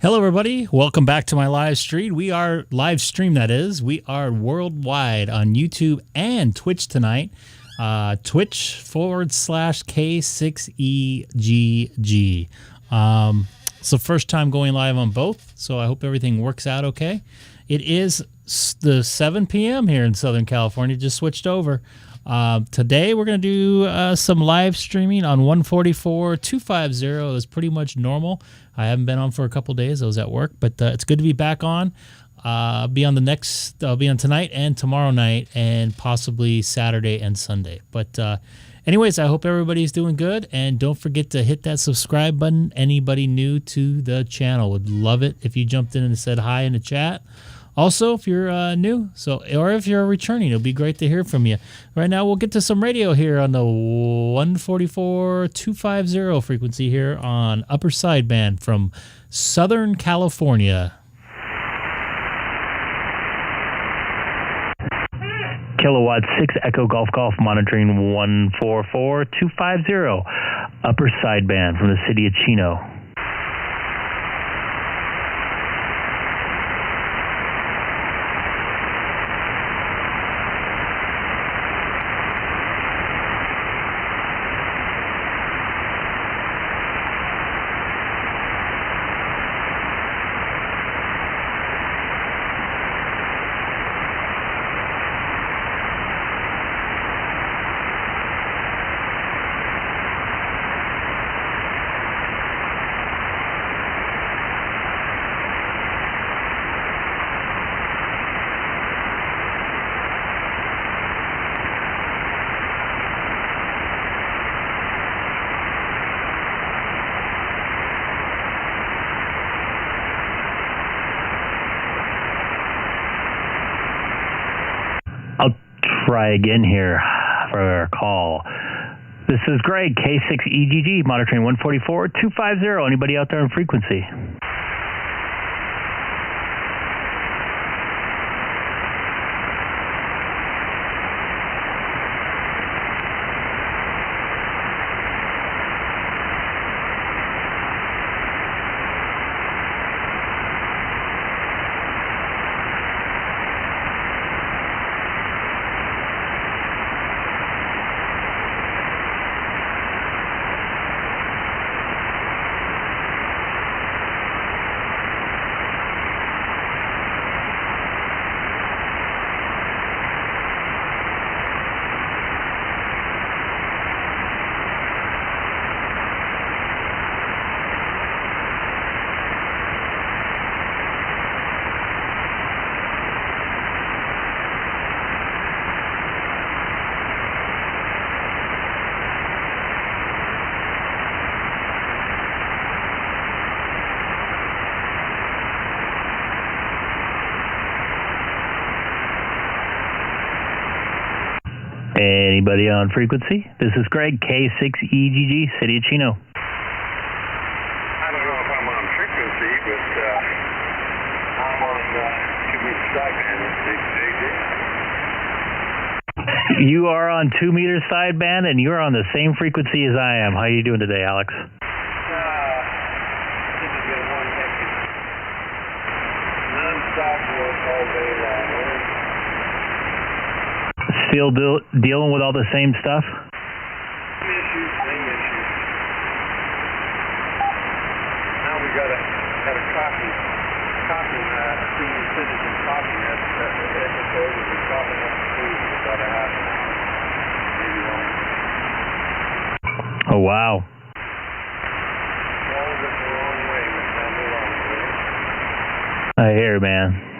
Hello, everybody. Welcome back to my live stream. We are live stream, that is. We are worldwide on YouTube and Twitch tonight. Twitch.com/K6EGG. It's the first time going live on both, so I hope everything works out okay. It is the 7 p.m. here in Southern California. Just switched over. Today we're going to do some live streaming on 144.250. It's pretty much normal. I haven't been on for a couple days. I was at work, but it's good to be back on. I'll be on tonight and tomorrow night and possibly Saturday and Sunday. But anyways, I hope everybody's doing good, and don't forget to hit that subscribe button. Anybody new to the channel would love it if you jumped in and said hi in the chat. Also, if you're new, or if you're returning, it'll be great to hear from you. Right now, we'll get to some radio here on the 144.250 frequency here on upper sideband from Southern California. Kilowatt 6 Echo Golf Golf monitoring 144.250 upper sideband from the city of Chino. Try again here for our call. This is Greg, K6EGG, monitoring 144.250. Anybody out there on frequency? Anybody on frequency? This is Greg, K6EGG, City of Chino. I don't know if I'm on frequency, but I'm on 2-meter sideband. You are on 2-meter sideband, and you're on the same frequency as I am. How are you doing today, Alex? This has been one hectic non-stop work all day long. Still dealing with all the same stuff? Same issues. Now we got a copy, a senior citizen copy that episode we've been talking about the food for about a half an hour, maybe longer. Oh, wow. All of it the wrong way, I hear, man.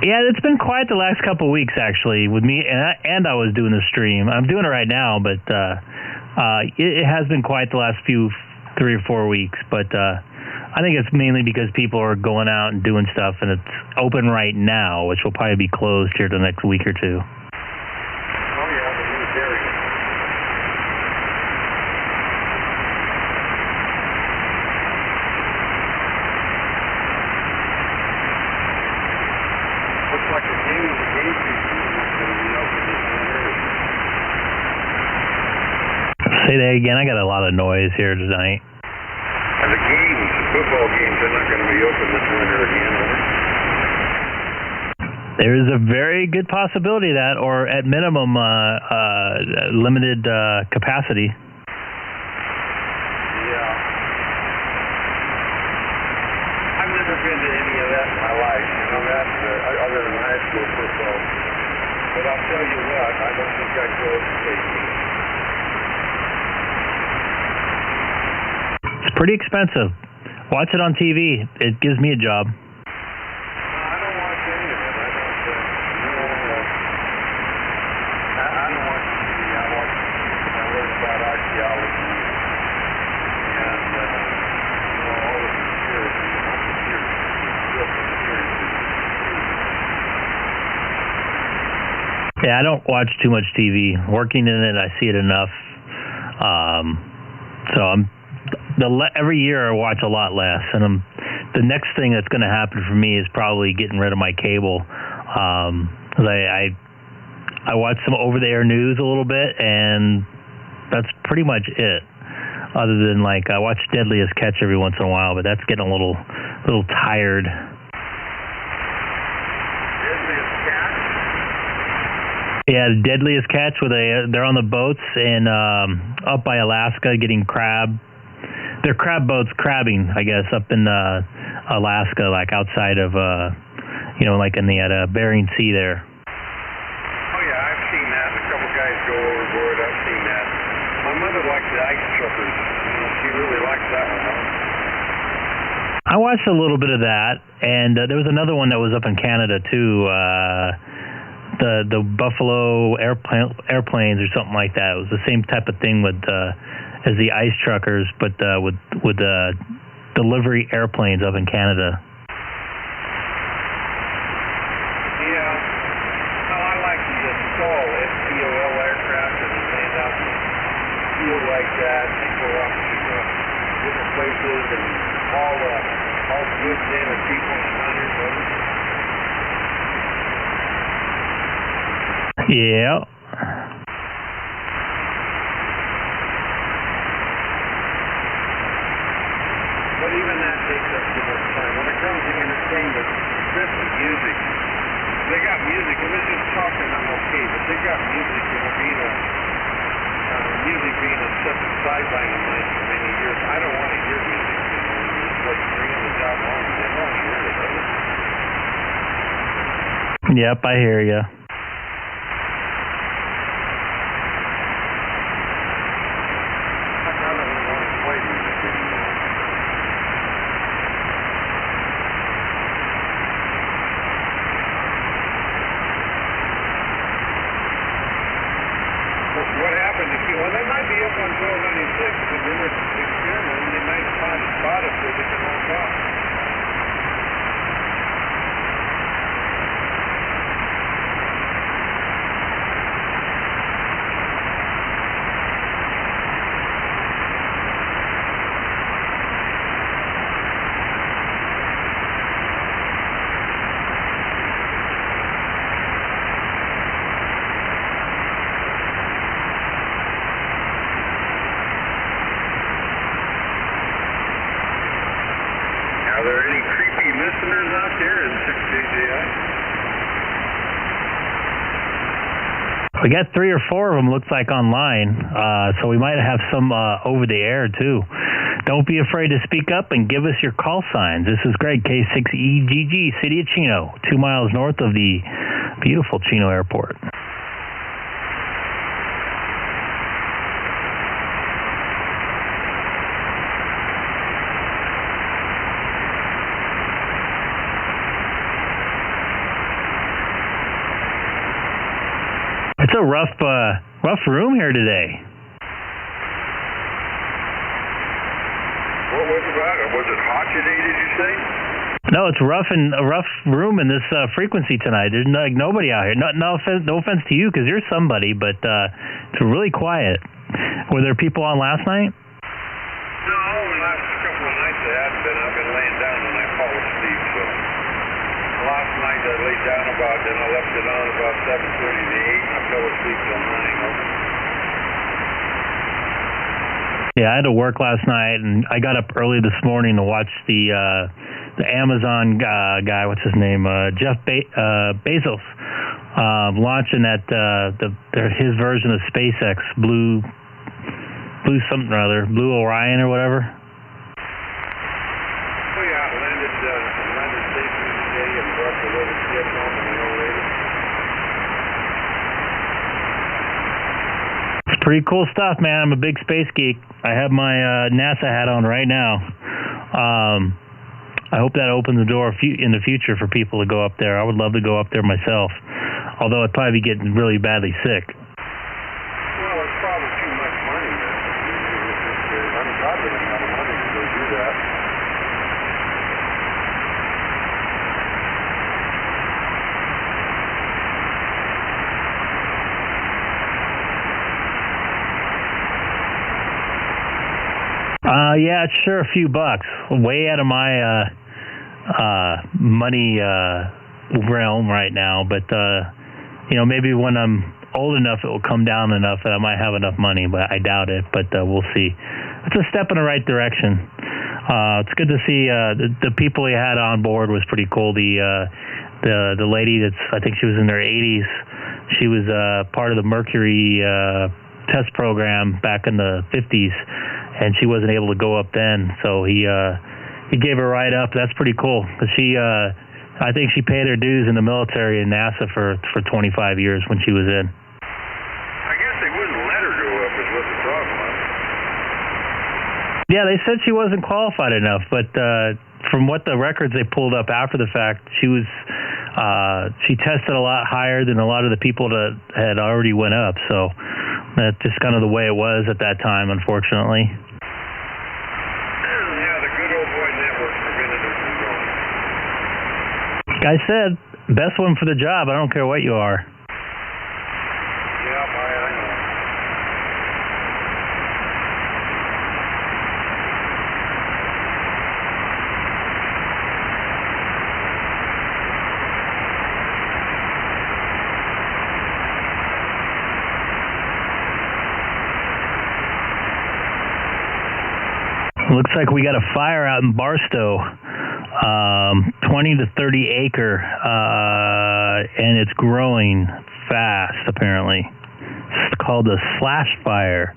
Yeah, it's been quiet the last couple of weeks, actually, with me, and I was doing the stream. I'm doing it right now, but it has been quiet the last 3 or 4 weeks. But I think it's mainly because people are going out and doing stuff, and it's open right now, which will probably be closed here the next week or two. Oh, yeah, the new area. again? I got a lot of noise here tonight. And the games, the football games, are not going to be open this winter again, are they? There is a very good possibility of that, or at minimum, limited capacity. Yeah. I've never been to any of that in my life, you know, that, other than high school football. But I'll tell you what, I don't think I'd go to KC. It's pretty expensive. Watch it on TV. It gives me a job. I don't watch any of it. I don't watch TV. I learn about archaeology and, all of the Yeah, I don't watch too much TV. Working in it, I see it enough. So every year I watch a lot less, and the next thing that's going to happen for me is probably getting rid of my cable. 'Cause I watch some over-the-air news a little bit, and that's pretty much it. Other than I watch Deadliest Catch every once in a while, but that's getting a little tired. Deadliest Catch? Yeah, Deadliest Catch, they're on the boats and up by Alaska getting crab. They're crab boats crabbing, I guess, up in Alaska, outside of, in the Bering Sea there. Oh, yeah, I've seen that. A couple guys go overboard. I've seen that. My mother liked the ice truckers. She really liked that one. I watched a little bit of that, and there was another one that was up in Canada, too. The Buffalo airplanes or something like that. It was the same type of thing as the ice truckers, but with delivery airplanes up in Canada. Yeah. No, I like the STOL, STOL aircraft, and they land out in the field like that. They go off to different places and all goods in and people and hunters. Yeah. But even that takes up too much time. When it comes to entertainment, especially music, they got music. If it's just talking, I'm okay. But they got music, music being on such a sideline of mine for many years. I don't want to hear music. It's like 300 out long. I don't want to hear it. Yep, I hear you. What happened to you? Well, they might be up on 1296, but they were experimenting. They might have found a spot up there they can walk off. Are there any creepy listeners out there in 6JJI? We got 3 or 4 of them, looks like, online, so we might have some over the air, too. Don't be afraid to speak up and give us your call signs. This is Greg, K6EGG, City of Chino, 2 miles north of the beautiful Chino Airport. It's a rough room here today. What was about it? Was it hot today, did you say? No, it's a rough room in this frequency tonight. There's nobody out here. No offense to you, because you're somebody, but it's really quiet. Were there people on last night? No, the last couple of nights I haven't been. I've been laying down and I fall asleep. So last night I laid down then I left it on about 7:30 to 8. I fell asleep till 9. Yeah, I had to work last night, and I got up early this morning to watch the Amazon guy. What's his name? Jeff Bezos launching that his version of SpaceX, Blue something or other, Blue Orion or whatever. Oh yeah, landed safely today and brought the little kid home and the old lady. It's pretty cool stuff, man. I'm a big space geek. I have my NASA hat on right now. I hope that opens the door in the future for people to go up there. I would love to go up there myself, although I'd probably be getting really badly sick. Well, it's probably too much money, man. It's ungodly amount of money to go do that. Yeah, it's sure a few bucks. Way out of my money realm right now, but maybe when I'm old enough, it will come down enough that I might have enough money, but I doubt it. But we'll see. It's a step in the right direction. It's good to see the people he had on board was pretty cool. The lady I think she was in her 80s. She was part of the Mercury test program back in the 50s, and she wasn't able to go up then. So he gave her a ride up. That's pretty cool. She I think she paid her dues in the military and NASA for 25 years when she was in. I guess they wouldn't let her go up is what the problem was. Yeah, they said she wasn't qualified enough, but from what the records they pulled up after the fact, she tested a lot higher than a lot of the people that had already went up. So that's just kind of the way it was at that time, unfortunately. Yeah, the good old boy network prevented her from going. Like I said, best one for the job. I don't care what you are. Yeah, I know. Looks like we got a fire out in Barstow, 20 to 30 acre, and it's growing fast, apparently. It's called a slash fire.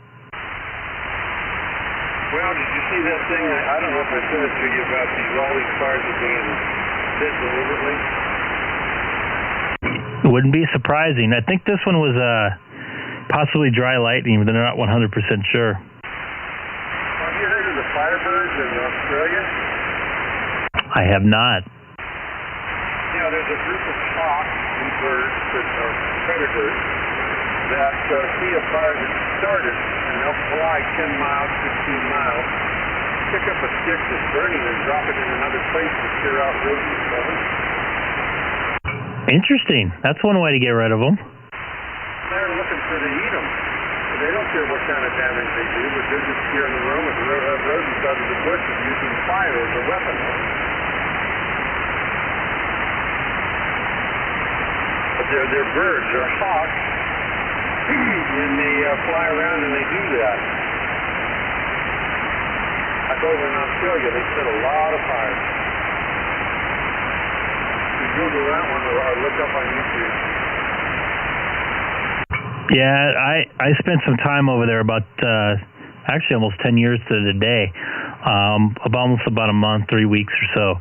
Well, did you see that thing? I don't know if I said it to you about all these fires are being lit deliberately. It wouldn't be surprising. I think this one was possibly dry lightning, but they're not 100% sure. Have you heard of the firebirds in Australia? I have not. Yeah, there's a group of hawks and birds that are predators that see a fire that's started, and they'll fly 10 miles, 15 miles, pick up a stick that's burning and drop it in another place to scare out rodents from it. Interesting. That's one way to get rid of them. They're looking for to eat them. They don't care what kind of damage they do, but they're just scaring the room with rodents out of the bushes using fire as a weapon. But they're birds, they're hawks, and they fly around and they do that. Like over in Australia, they set a lot of fires. You Google that one or look up on YouTube. Yeah, I spent some time over there about actually almost 10 years to the day, almost about a month, 3 weeks or so.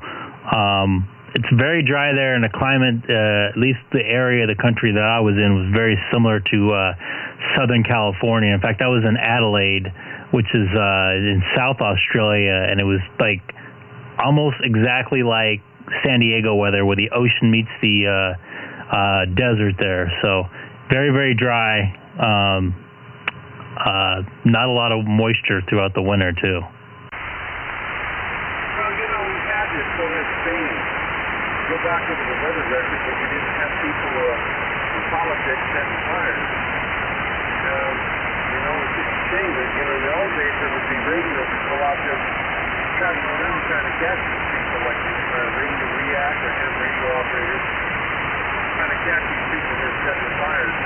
It's very dry there, and the climate, at least the area of the country that I was in, was very similar to Southern California. In fact, I was in Adelaide, which is in South Australia, and it was like almost exactly like San Diego weather, where the ocean meets the desert there. So very, very dry. Not a lot of moisture throughout the winter, too. Well, we've had this so much change. Go back over the weather record, but we didn't have people in politics setting fires. It's just changing. In the old days, there would be radio people out there traveling around trying to catch these people, like radio react or ham radio operators, trying to catch these people that are setting fires.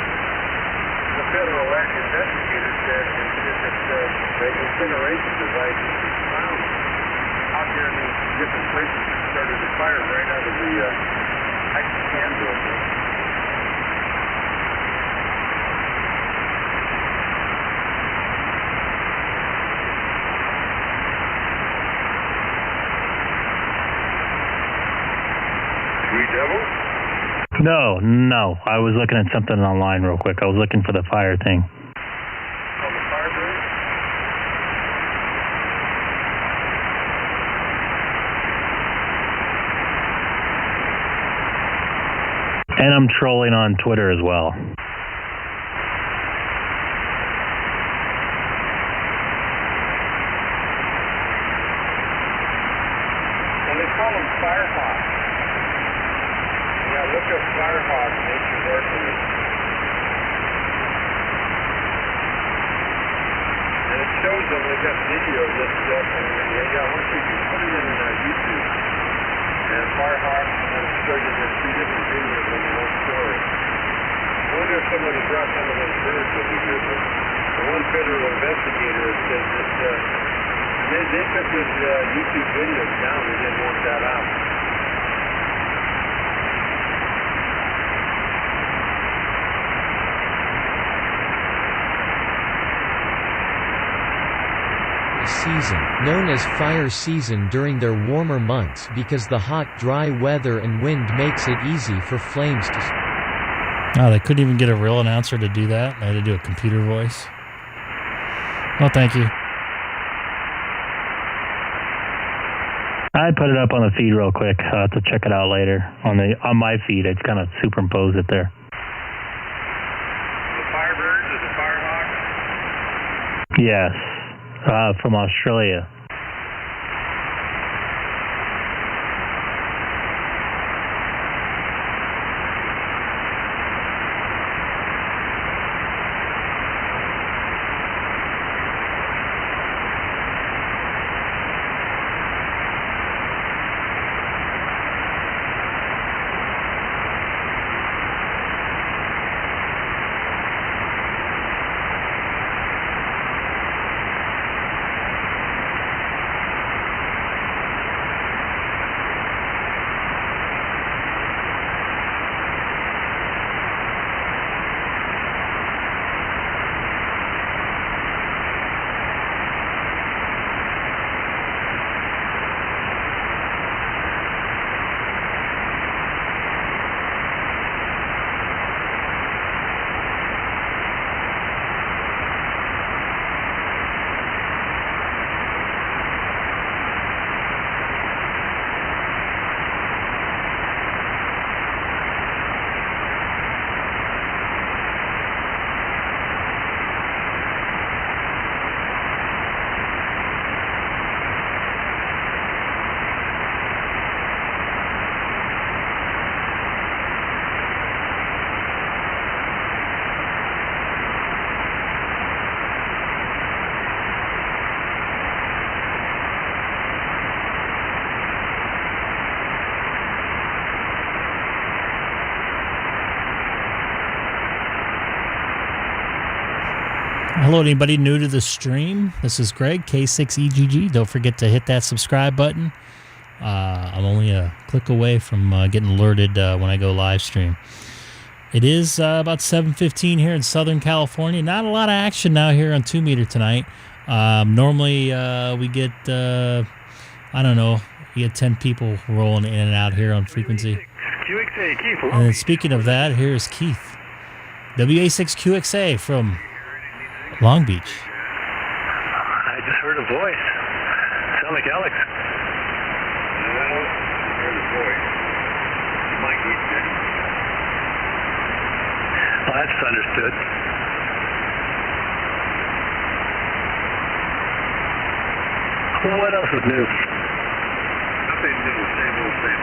the federal investigator said that the incineration device was found out there in these different places that started to fire right out of the can building. No. I was looking at something online real quick. I was looking for the fire thing. Oh, the fire burn? And I'm trolling on Twitter as well. Well, they call them firehawks. Yeah, look up firehawk nature's archery. And it shows them, they got video of this stuff, and once you can put it in YouTube, and firehawk, and then it shows you the 3 different videos in one story. I wonder if somebody brought some of those birds that we did with. The one federal investigator said that they took his YouTube videos down, they didn't want that out. Season, known as fire season during their warmer months because the hot, dry weather and wind makes it easy for flames to Oh, they couldn't even get a real announcer to do that. They had to do a computer voice. Well, thank you. I put it up on the feed real quick. I'll have to check it out later. On my feed, it's kind of superimposed it there. The Firebirds or the Firehawks? Yes. From Australia. Hello, anybody new to the stream? This is Greg, K6EGG. Don't forget to hit that subscribe button. I'm only a click away from getting alerted when I go live stream. It is about 7:15 here in Southern California. Not a lot of action now here on 2 Meter tonight. Normally we get, I don't know, we get 10 people rolling in and out here on frequency. And speaking of that, here's Keith. WA6QXA from Long Beach. I just heard a voice. Sound like Alex. No, I heard a voice. You might be good. Well, that's understood. Well, what else is new? Nothing new. Same old thing.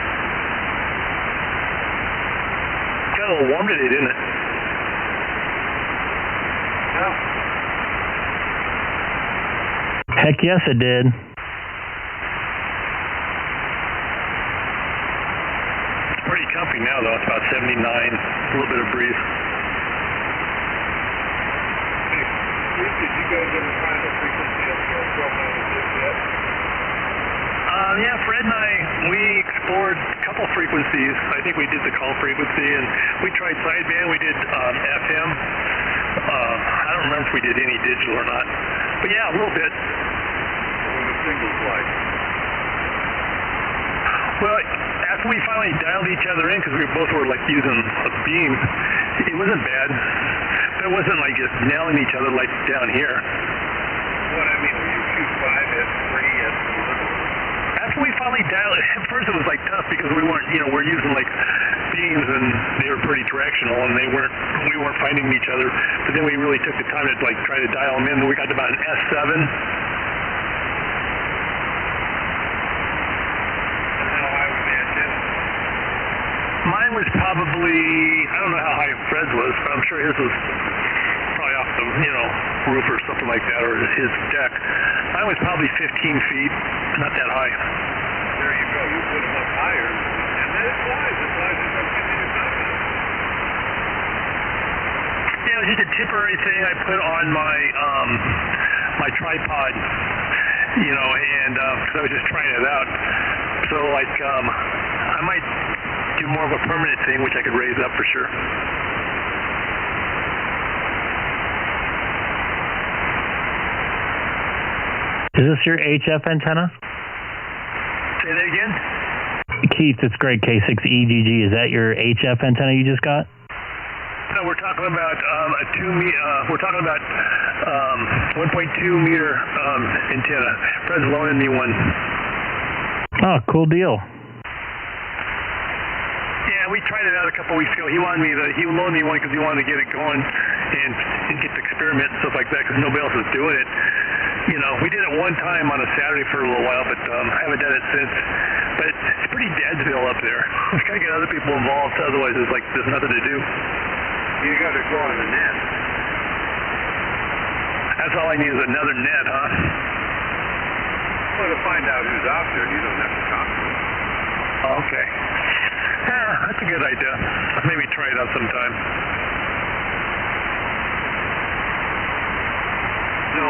Got a little warm today, didn't it? Yeah. Heck yes, it did. It's pretty comfy now, though. It's about 79. A little bit of breeze. week, did you guys ever find a frequency up here in 1296 yet? Yeah, Fred and I, we explored a couple frequencies. I think we did the call frequency, and we tried sideband. We did FM. I don't remember if we did any digital or not. But yeah, a little bit. What were the signals like? Well, after we finally dialed each other in, because we both were like using a beam, it wasn't bad. But it wasn't like just nailing each other like down here. What I mean, you shoot 5 at 3 at 4. After we finally dialed it, at first it was like tough because we weren't, we're using like beams and they were pretty directional and we weren't finding each other. But then we really took the time to like try to dial them in. And we got to about an S7. And how high was the antenna? Mine was probably, I don't know how high Fred's was, but I'm sure his was probably off the, roof or something like that, or his deck. Mine was probably 15 feet, not that high. There you go. You put them up higher, and then it flies. It flies as much as you can. Yeah, it was just a temporary thing I put on my my tripod, and because I was just trying it out. So like, I might do more of a permanent thing, which I could raise up for sure. Is this your HF antenna? Say that again? Keith, it's Greg, K6EGG. Is that your HF antenna you just got? No, we're talking about we're talking about 1.2 meter antenna. Fred's loaning me one. Oh, cool deal. Yeah, we tried it out a couple weeks ago. He loaned me one because he wanted to get it going and get to experiment and stuff like that because nobody else was doing it. We did it one time on a Saturday for a little while, but haven't done it since. But it's pretty deadsville up there. We gotta get other people involved, otherwise there's nothing to do. You got to go on the net. That's all I need is another net, huh? Well, to find out who's out there, you don't have to talk to them. Oh, okay. Yeah, that's a good idea. Maybe try it out sometime.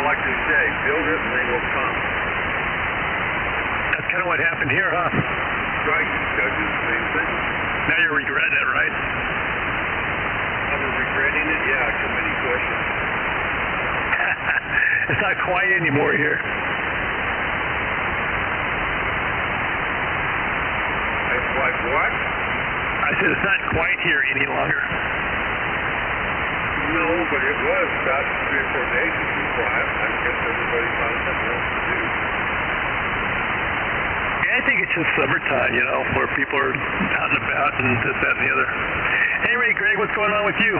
Like they say, build it and they will come. That's kind of what happened here, huh? Right, you got to do the same thing. Now you're regretting it, right? I'm regretting it? Yeah, too many questions. It's not quiet anymore here. It's like what? I said it's not quiet here any longer. No, but it was about 3 or 4 days before. I guess everybody found something else to do. Yeah, I think it's just summertime, where people are out and about and this, that, and the other. Anyway, Greg, what's going on with you?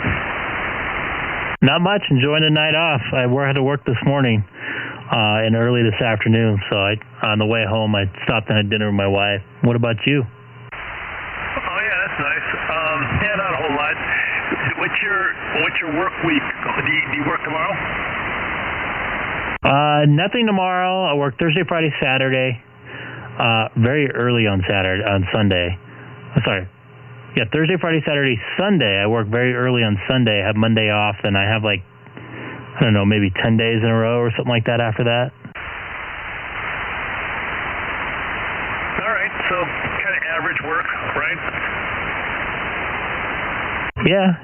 Not much. Enjoying the night off. I had to work this morning and early this afternoon, so on the way home I stopped and had dinner with my wife. What about you? Oh, yeah, that's nice. Yeah, not a whole lot. What's your work week? Do you work tomorrow? Nothing tomorrow. I work Thursday, Friday, Saturday. Very early on Sunday. Sorry. Yeah, Thursday, Friday, Saturday, Sunday. I work very early on Sunday. I have Monday off, and I have maybe 10 days in a row or something like that after that. All right, so kind of average work, right? Yeah,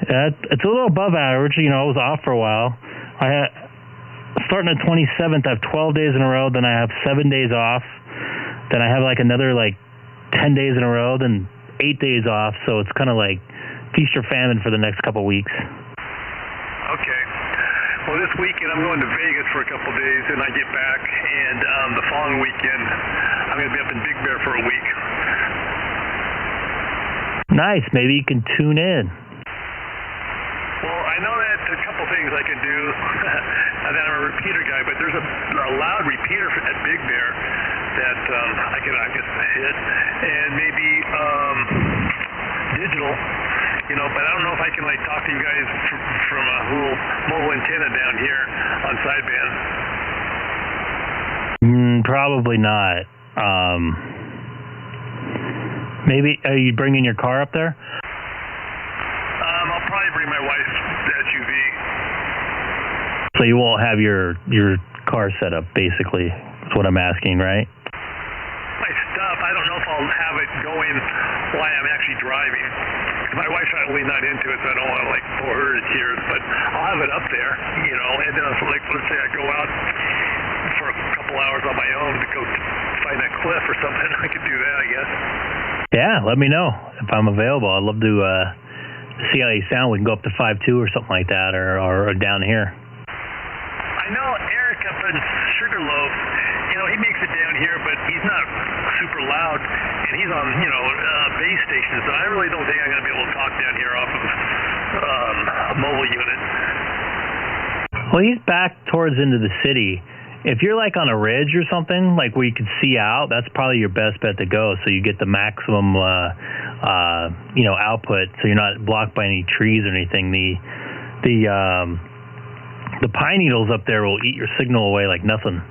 it's a little above average. I was off for a while. Starting the 27th, I have 12 days in a row. Then I have 7 days off. Then I have another 10 days in a row. Then 8 days off. So it's kind of like feast or famine for the next couple weeks. Okay. Well, this weekend I'm going to Vegas for a couple days, and I get back. And the following weekend I'm going to be up in Big Bear for a week. Nice. Maybe you can tune in. Well, I know that a couple things I can do. And then I'm a repeater guy, but there's a loud repeater at Big Bear that I guess hit, and maybe digital, but I don't know if I can talk to you guys from a little mobile antenna down here on sideband. Probably not. Maybe are you bringing your car up there? I'll probably bring my wife's SUV. So you won't have your car set up, basically. That's what I'm asking, right? My stuff, I don't know if I'll have it going while I'm actually driving. My wife's really not into it, so I don't want to bore her to tears. But I'll have it up there, and then let's say I go out for a couple hours on my own to go find a cliff or something. I could do that, I guess. Yeah, let me know if I'm available. I'd love to see how you sound. We can go up to 5.2 or something like that, or down here. I know Eric up in Sugarloaf, he makes it down here, but he's not super loud, and he's on, base stations, so I really don't think I'm going to be able to talk down here off of a mobile unit. Well, he's back towards into the city. If you're on a ridge or something, where you can see out, that's probably your best bet to go, so you get the maximum, output, so you're not blocked by any trees or anything. The pine needles up there will eat your signal away like nothing.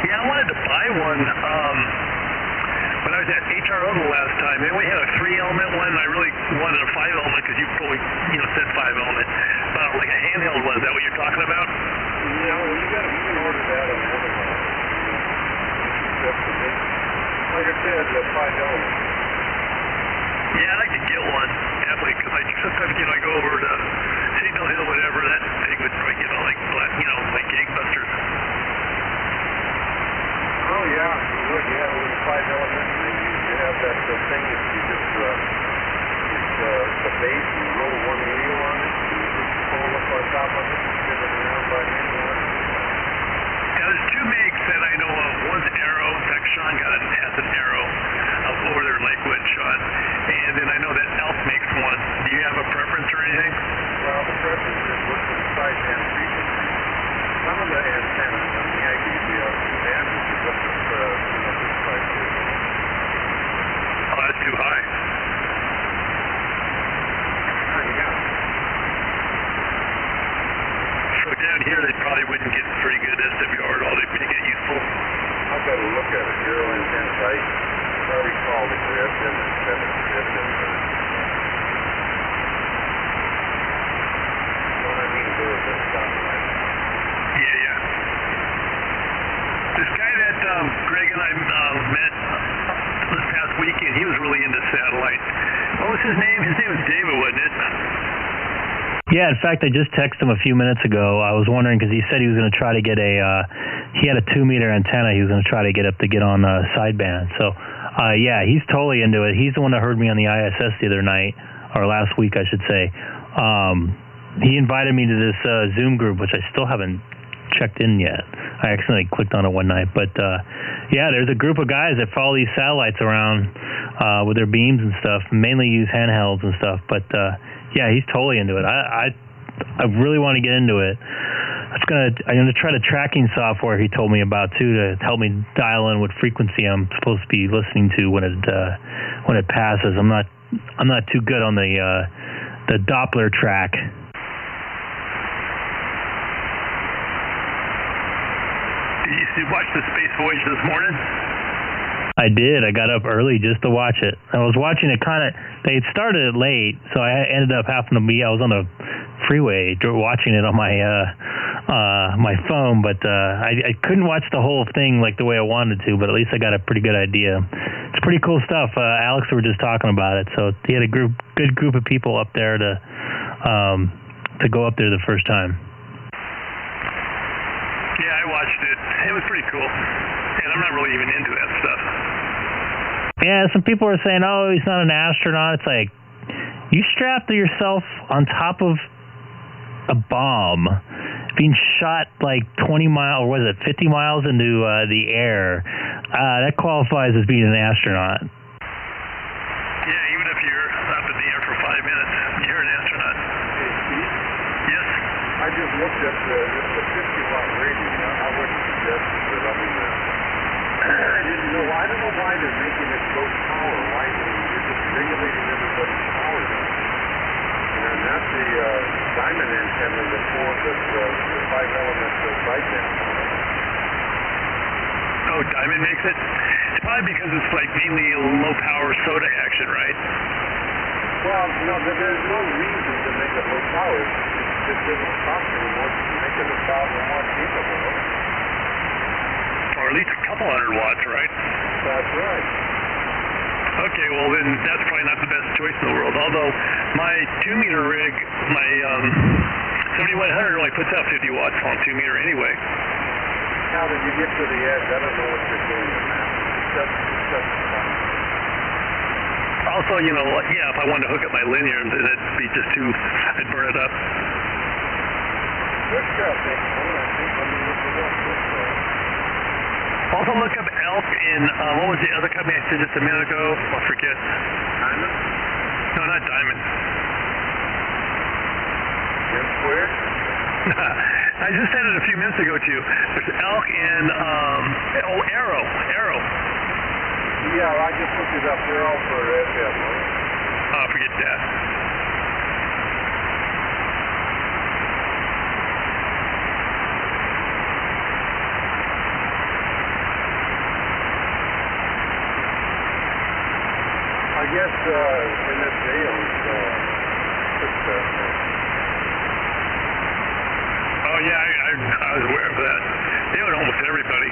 Yeah, I wanted to buy one when I was at HRO the last time. They only had a 3-element one, and I really wanted a 5-element because you probably said 5-element. Like a handheld one, is that what you're talking about? Yeah, well, you can order that on Amazon. Like I said, the 5-element. Yeah, I'd like to get one, definitely, because sometimes, I go over to Signal Hill, whatever, that thing would probably get all like gangbusters. Oh, yeah. Look, you have a little 5-element, and you have that thing that you just, it's the base, and you roll one wheel on it, and you just pull up on top of it, and spin it around by hand. Yeah, there's two makes that I know of. One's Arrow. In fact, Sean has an Arrow up over there in Lakewood, Sean. And then I know that Elf makes one. Do you have a preference or anything? Well, the preference is what's the sideband frequency. Some of the antennas on the IBC bandwidth is up to 5 Oh, that's too high. Yeah. So down here, they probably wouldn't get pretty good SWR at all. They'd make it useful. I've got to look at it. Zero antennas. I recall that there have been Yeah. This guy that Greg and I met this past weekend, he was really into satellite. What was his name? His name was David, wasn't it? Yeah, in fact, I just texted him a few minutes ago. I was wondering, because he said he was going to try to get he had a 2-meter antenna he was going to try to get on sideband. So, yeah, he's totally into it. He's the one that heard me on the ISS the other night, or last week, I should say. He invited me to this Zoom group, which I still haven't checked in yet. I accidentally clicked on it one night. But, yeah, there's a group of guys that follow these satellites around with their beams and stuff, mainly use handhelds and stuff. But, yeah, he's totally into it. I really want to get into it. I'm gonna try the tracking software he told me about too, to help me dial in what frequency I'm supposed to be listening to when it passes. I'm not too good on the Doppler track. Did you watch the Space Voyage this morning? I did. I got up early just to watch it. I was watching it they had started it late, so I ended up having to I was on the freeway watching it on my phone, but I couldn't watch the whole thing the way I wanted to, but at least I got a pretty good idea. It's pretty cool stuff. Alex, we were just talking about it, so he had a good group of people up there to go up there the first time. Yeah, I watched it. It was pretty cool. And I'm not really even into that stuff. Yeah, some people are saying, oh, he's not an astronaut. It's like, you strapped yourself on top of a bomb, being shot 20 miles, or was it 50 miles into the air. That qualifies as being an astronaut. Yeah, even if you're up in the air for 5 minutes, you're an astronaut. Hey, Steve? Yes? I just looked at the 50-watt rating. I wouldn't suggest that. I mean, I don't know why they're making it low power. Why you're just regulating everybody's power down. And that's the diamond antenna, the 5-element sideband. Oh, diamond makes it? It's probably because it's like mainly a low power soda action, right? Well, no, there's no reason to make it low power. It just doesn't cost anymore to make it 1,000 watts capable. Or at least a couple hundred watts, right? That's right. Okay, well then that's probably not the best choice in the world. Although my 2-meter rig, my 7100 only puts out 50 watts on 2-meter anyway. Now that you get to the edge, I don't know what you're doing in that. Just fine. Also, you know, yeah, if I wanted to hook up my linear, then it'd be just too, I'd burn it up. Good stuff, I think. Let me look it up. Also look up Elk in, what was the other company I said just a minute ago? I forget. Diamond? No, not Diamond. Square? I just said it a few minutes ago too. There's Elk in, Arrow. Yeah, I just looked it up. They're all for FM. Oh, forget that. I guess NSA owns Oh yeah, I was aware of that. They own almost everybody.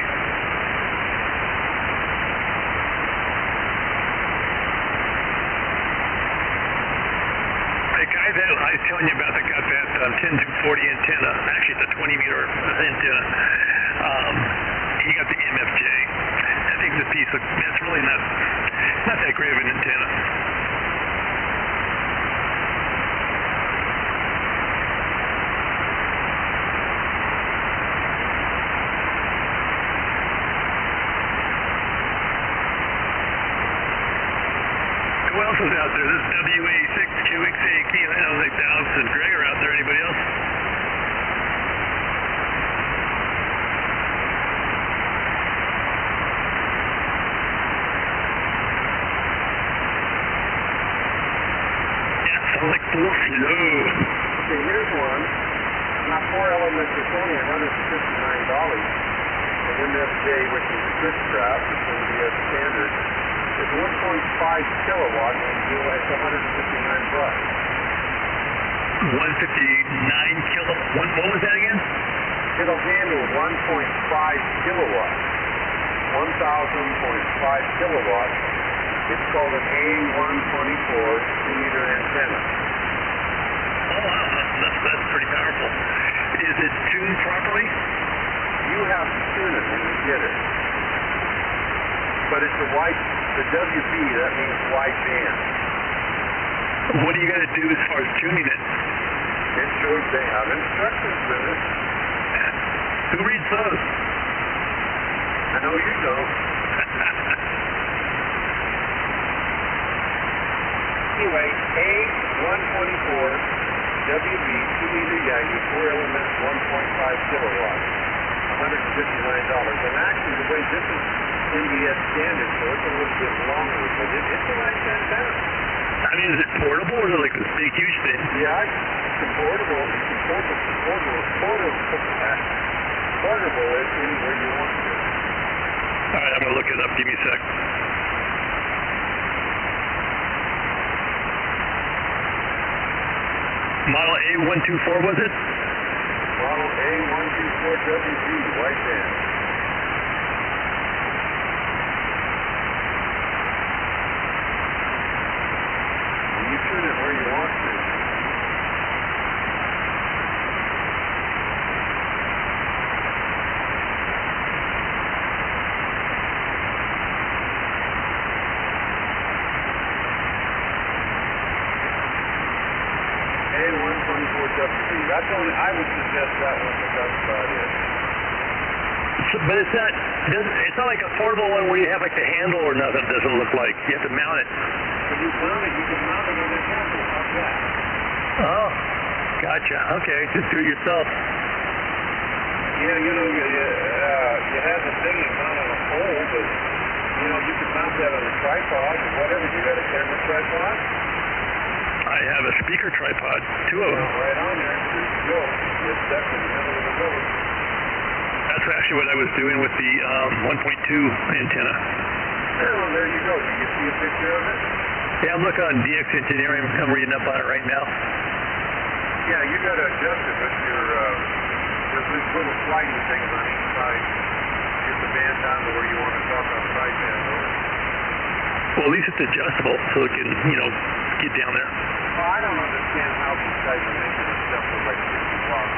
The guy that I was telling you about that got that 10240 antenna, actually it's a 20-meter antenna, he got the MFJ. I think the piece, it's really not that great of an antenna. Who else is out there? This WA6, K6EGG. I know like Dallas and Greg are out there. Anybody else? Yeah, sounds like full slow. Okay, here's one. Now, 4-element is only $159. The MFJ, which is a good craft, it's going to be a standard. It's 1.5 kilowatts and it's $159. 159 kilowatt. What was that again? It'll handle 1.5 kilowatts. 1,000.5 kilowatts. It's called an A124 2-meter antenna. Oh wow, that's pretty powerful. Is it tuned properly? You have to tune it when you get it. But it's a wide, the WB, that means wide band. What do you got to do as far as tuning it? It shows they have instructions with it. Who reads those? I know you don't. Anyway, A124 WB 2-meter Yagi 4-element 1.5 kilowatts, $159. And actually, the way this is NBS standard, so it's a little bit longer, but it's a nice antenna. I mean, is it portable or is it like this big, huge thing? Yeah, it's portable. Portable is anywhere you want to. All right, I'm going to look it up. Give me a sec. Model A124, was it? Model A124WG, white band. You turn it where you want to. A124WG. That's only, I would suggest that one, but that's about it. But it's not like a portable one where you have like the handle or nothing. It doesn't look like. You have to mount it. When you mount it, you can mount it on the handle. How's that? Oh, gotcha. Okay, just do it yourself. Yeah, you know, you have the thing you mount on a pole, but you could mount that on a tripod or whatever. You got a camera tripod? I have a speaker tripod, 2 of them. Right on there. There you go. It's stuck in the middle of the road. That's actually what I was doing with the 1.2 antenna. Oh, there you go. Do you see a picture of it? Yeah, I'm looking on DX Engineering. I'm reading up on it right now. Yeah, you got to adjust it with there's these little sliding things on each side. Get the band down to where you want to talk on sideband. Well, at least it's adjustable so it can, get down there. Well, I don't understand how these guys are making this stuff for like 50 watts.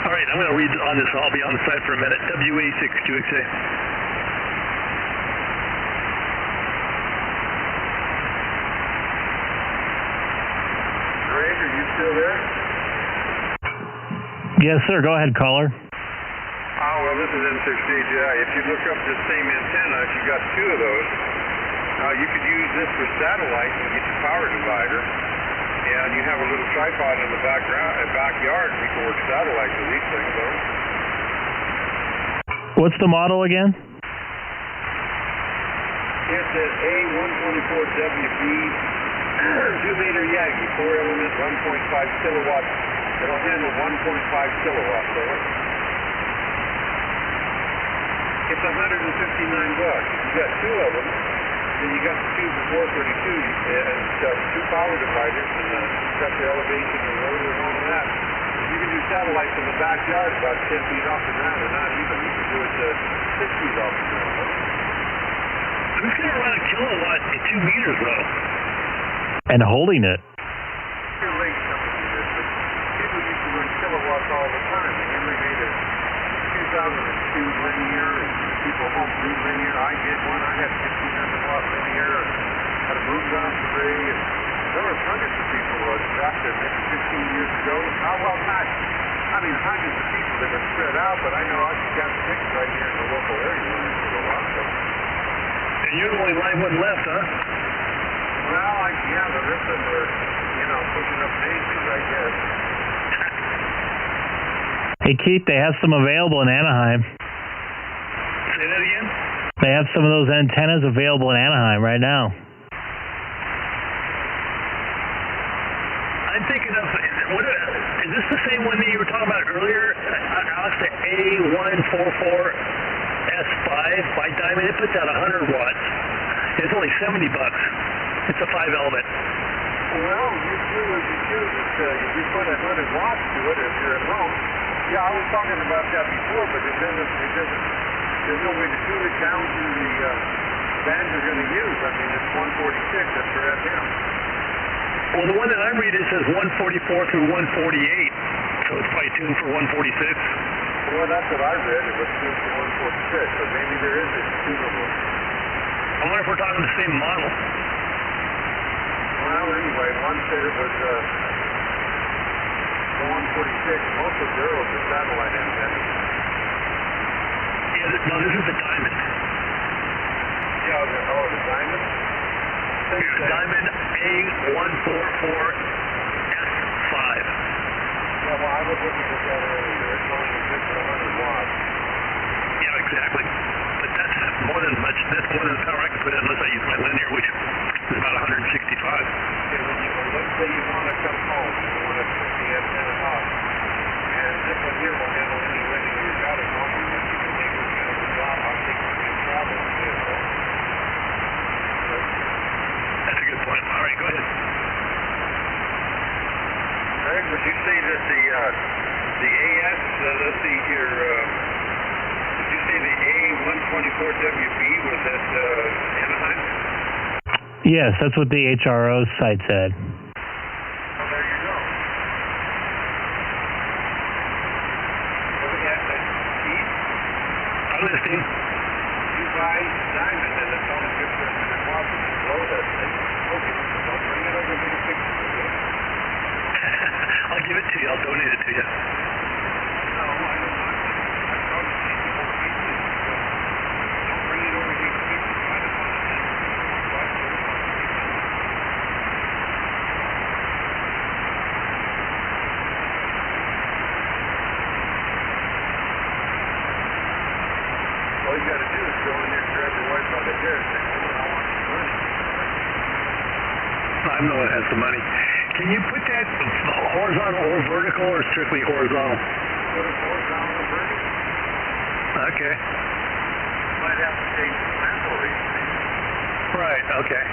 All right, I'm going to read on this. I'll be on the side for a minute. WA6QXA. Greg, are you still there? Yes, sir. Go ahead, caller. Oh, well, this is N6EGG. If you look up this same antenna, if you got 2 of those, you could use this for satellite and get your power divider. And you have a little tripod in the backyard, and you can work satellite with these things, though. What's the model again? It's an A124WB 2-meter Yagi, 4-element, 1.5 kilowatts. It'll handle 1.5 kilowatts, over. It's $159. If you got 2 of them, then you got the tube of 432, and it's got 2 power dividers, and it's got the elevation and rotor and all of that. You can do satellites in the backyard about 10 feet off the ground, or not even. You can do it 6 feet off the ground. Who's going to run a kilowatt in 2 meters, though? And holding it. Your legs coming to this, but people used to run kilowatts all the time. They only made a 2002 linear, and people home do linear. I did one. I had 1,600 watt linear, and had a boom down array, and there were hundreds of people back there maybe 15 years ago. Well, not, I mean, hundreds of people that were spread out, but I know I could count 6 right here in the local area running kilowatt. So. And you're the only live one left, huh? Well, yeah, the rest of them are, pushing up daisies, I guess. Hey, Keith, they have some available in Anaheim. Say that again? They have some of those antennas available in Anaheim right now. I'm thinking of, is this the same one that you were talking about earlier? Alex, the A144S5 by Diamond, it puts out 100 watts. It's only $70. It's a 5-element. Well, you do as you choose. If you put 100 watts to it, if you're at home. Yeah, I was talking about that before, but there's no way to do it down to the band you're going to use. I mean, it's 146, that's for FM. Well, the one that I'm reading says 144 through 148, so it's probably tuned for 146. Well, that's what I read. It was tuned for 146, so maybe there is a tunable. I wonder if we're talking the same model. Well, anyway, one said it was 146. Most of those are satellite antennas. Yeah, no, this is the Diamond. Yeah, the Diamond? Here's Diamond A144S5. Yeah, well, I was looking at that earlier. It's only good for 100 watts. Yeah, exactly. But that's more than much. That's more than the power I can put in unless I use my linear, which is about 165. Okay, let's say you want to come home. You want to put the antenna off. And this one here will handle any linear you got at home. You can take it to the job. I'll take it to your travel vehicle. That's a good point. All right, go ahead. Greg, would you say that the AS, let's see here, did you say the A124WB was at Anaheim? Yes, that's what the HRO site said. Oh, there you go. What we got, Keith? I'm listening. You buy Diamond, and it's only good for 100 watts. You can blow that thing. Okay, don't bring it over to the picture. I'll give it to you. I'll donate it to you. No, I don't want it. I told you, Keith, you won't keep it. Don't bring it over here to the picture. I don't want it. some money. Can you put that horizontal or vertical, or strictly horizontal? Put it horizontal or vertical. Okay. Might have to change the slant orientation. Right, okay.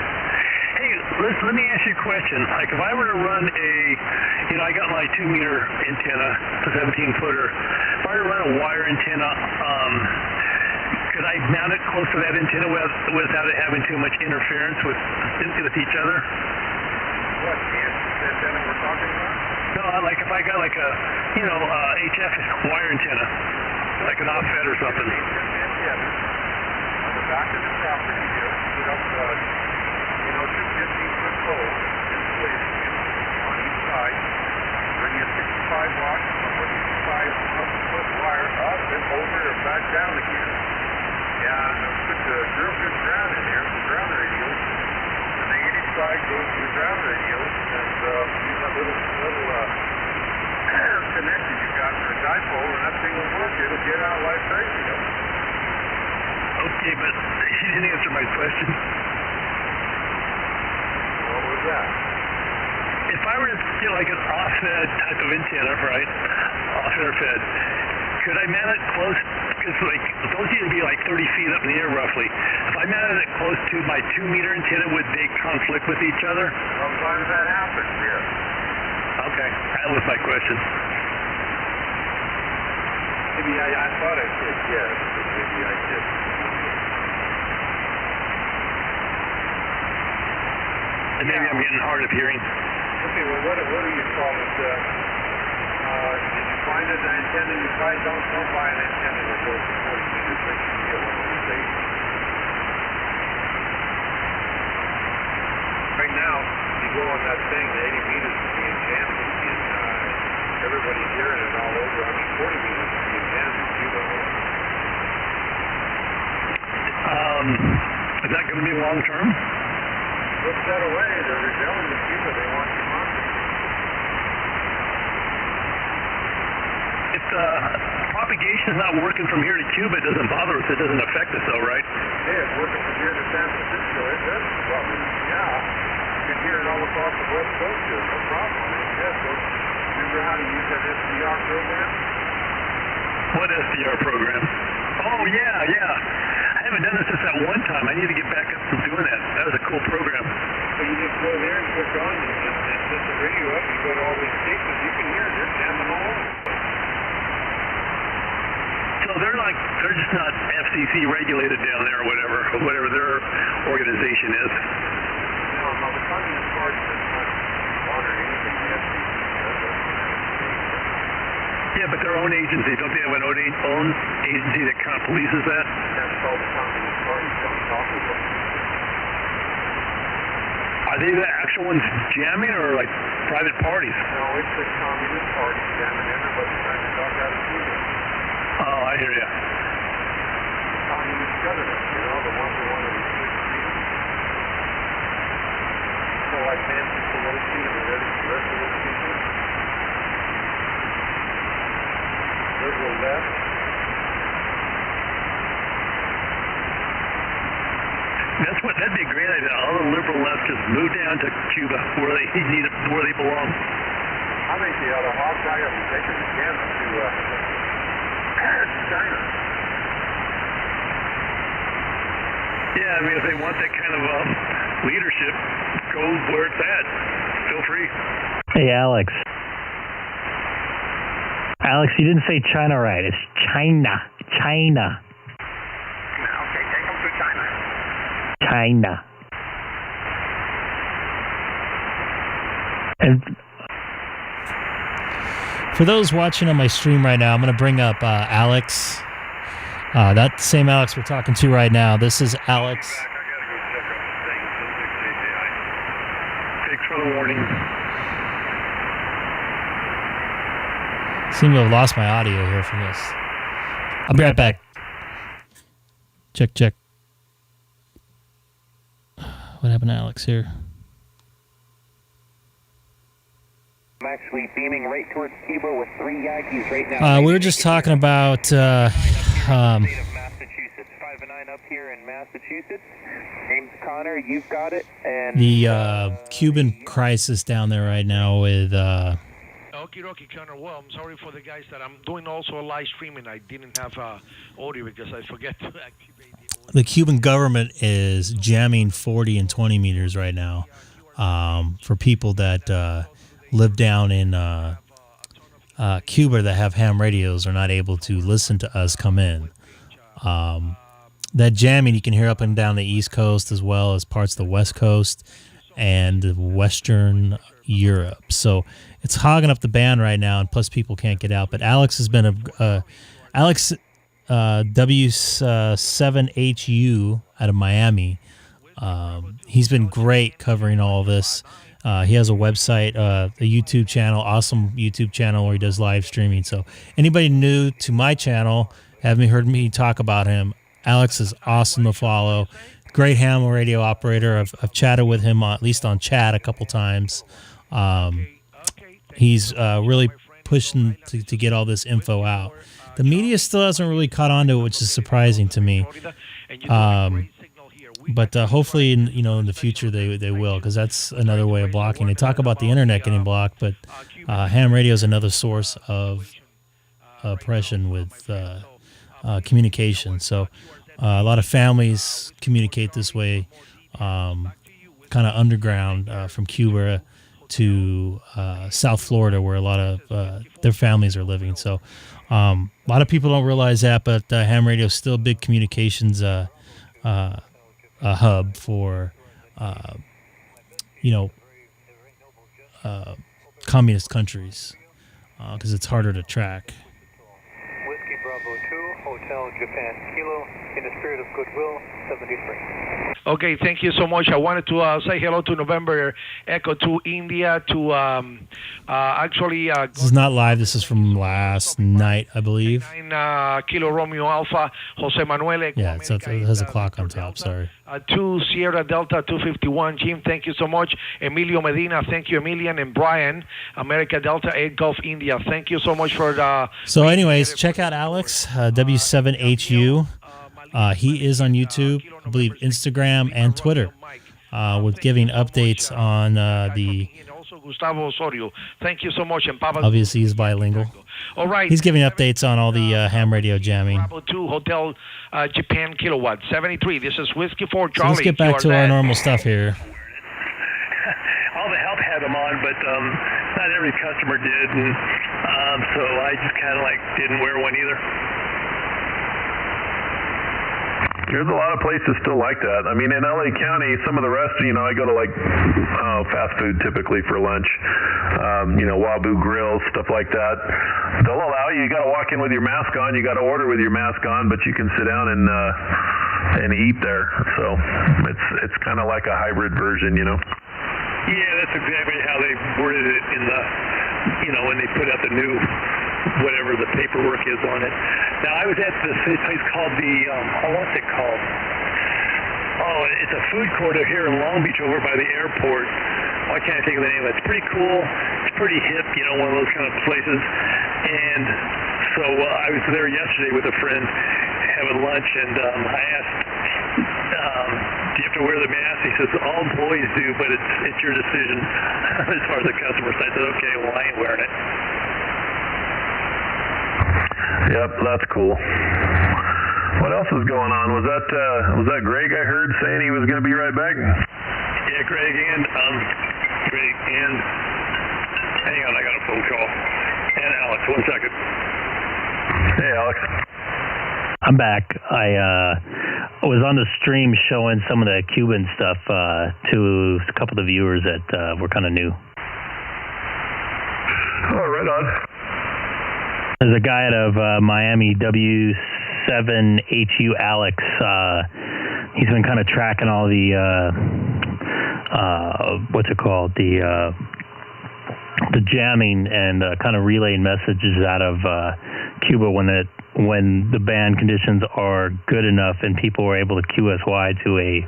Hey, let me ask you a question. Like, if I were to run I got my 2-meter antenna, a 17-footer. If I were to run a wire antenna, could I mount it close to that antenna without it having too much interference with each other? What, the antenna we're talking about? No, like if I got like a, HF wire antenna, like an offset or something. Antenna on the back of the property here, put up, 2 15-foot poles, insulated, on each side. Bring a 65 watt, 65-foot wire up and over or back down again. Yeah, and put the real good ground in there, the ground radios. The negative side goes to the ground radios, and use that little connection you got for a dipole, and that thing will work. It'll get out like crazy. Okay, but she didn't answer my question. What was that? If I were to get like an offset type of antenna, right? Offset or fed, could I mount it close? Because those need to be like 30 feet up in the air roughly. If I mounted it close to my 2-meter antenna, would they conflict with each other? Sometimes that happens, yes. Okay, that was my question. Maybe I thought I did, yes. Maybe I did. And maybe I'm getting hard of hearing. Okay, well, what do you call it? Did you find an antenna you buy? Don't buy an antenna that goes to 40 meters. Make sure you get one of these things. Right now, you go on that thing, the 80 meters is being jammed, and everybody's hearing it all over. I mean, 40 meters is being jammed in Cuba. Is that going to be long term? Put that away. They're rebelling in Cuba. They want your money. If the propagation is not working from here to Cuba, it doesn't bother us. It doesn't affect us, though, right? Hey, it's working from here to San Francisco. It does probably, yeah. You can hear it all across the West Coast here. No problem. I mean, yeah, so remember how to use that SDR program? What SDR program? Oh, yeah. I haven't done this since that one time. I need to get back up to doing that. That was a cool program. So you just go there and click on it and set the radio up. You go to all these stations. You can hear it. They're jamming all over. So they're just not FCC regulated down there or whatever their organization is. No, the Communist Party does not honor anything the FCC does. Yeah, but their own agency, don't they have an own agency that kind of polices that? That's called the Communist Party. Don't talk with them. Are they the actual ones jamming or like private parties? No, it's the Communist Party jamming everybody trying to talk out of Cuba. Oh, I hear you. Communist government, the ones that want to restrict freedom. So like Nancy Pelosi and the rest of those people. Liberal left. That'd be a great idea. All the liberal left just move down to Cuba where they belong. I think the other hog guy will be taking the camera to China. Yeah, I mean, if they want that kind of leadership, go where it's at. Feel free. Hey, Alex. Alex, you didn't say China right. It's China. China. Okay, take them to China. China. And for those watching on my stream right now, I'm going to bring up Alex. That same Alex we're talking to right now. This is Alex. I gotta go check on the thing. Thanks for the warning. Seem to have lost my audio here from this. I'll be right back. Check. What happened to Alex here? I'm actually beaming right towards Cuba with 3 Yankees right now. We were just talking about State of Massachusetts, 5-9 line up here in Massachusetts. Name's Connor. You've got it. And The Cuban crisis down there right now with Okie dokie, Connor. Well, I'm sorry for the guys that I'm doing also a live stream and I didn't have audio because I forget to activate the audio. the Cuban government is jamming 40 and 20 meters right now for people that live down in Cuba that have ham radios are not able to listen to us come in. That jamming you can hear up and down the East Coast as well as parts of the West Coast and Western Europe. So it's hogging up the band right now, and plus people can't get out. But Alex has been Alex W7HU out of Miami. He's been great covering all this. He has a website, a YouTube channel, awesome YouTube channel where he does live streaming. So anybody new to my channel, haven't heard me talk about him, Alex is awesome to follow. Great ham radio operator. I've chatted with him at least on chat a couple times. He's really pushing to get all this info out. The media still hasn't really caught on to it, which is surprising to me. But hopefully, in the future they will, because that's another way of blocking. They talk about the internet getting blocked, but ham radio is another source of oppression with communication. So a lot of families communicate this way, kind of underground from Cuba to South Florida, where a lot of their families are living. So a lot of people don't realize that, but ham radio is still a big communications hub for communist countries, because it's harder to track. Whiskey Bravo 2, Hotel Japan Kilo, in the spirit of goodwill, 73. Okay, thank you so much. I wanted to say hello to November Echo to India, to actually... This is not live. This is from last night, I believe. 9 Kilo Romeo Alpha, Jose Manuel. Yeah, it has a clock on top, sorry. 2 Sierra Delta 251. Jim, thank you so much. Emilio Medina, thank you, Emilian. And Brian, America Delta 8 Gulf India. Thank you so much for the... So anyways, check out Alex, W7HU. He is on YouTube, I believe Instagram and Twitter, with giving updates on the... Gustavo Osorio. Thank you so much. And Papa, obviously, he's bilingual. All right. He's giving updates on all the ham radio jamming. Bravo 2 Hotel Japan Kilowatt 73. This is Whiskey 4 Charlie. So let's get back to our normal stuff here. All the help had them on, but not every customer did, and so I just kind of didn't wear one either. There's a lot of places still like that. I mean, in LA County, some of the rest, I go to fast food typically for lunch, Wabu grills, stuff like that. They'll allow you. You got to walk in with your mask on. You got to order with your mask on, but you can sit down and eat there. So it's kind of like a hybrid version, Yeah, that's exactly how they worded it in the, when they put out the new, whatever the paperwork is on it. Now, I was at this place called what's it called? Oh, it's a food court here in Long Beach over by the airport. Why can't I think of the name of it? It's pretty cool. It's pretty hip, one of those kind of places. And so I was there yesterday with a friend having lunch, and I asked, do you have to wear the mask? He says, all employees do, but it's your decision as far as the customer side. I said, okay, well, I ain't wearing it. Yep, that's cool. What else is going on? Was that Greg I heard saying he was going to be right back? Yeah, Greg and hang on, I got a phone call. And Alex, 1 second. Hey, Alex. I'm back. I was on the stream showing some of the Cuban stuff to a couple of the viewers that were kind of new. Oh, right on. There's a guy out of Miami, W7HU Alex. He's been kind of tracking all the the jamming and kind of relaying messages out of Cuba when the ban conditions are good enough and people are able to QSY to a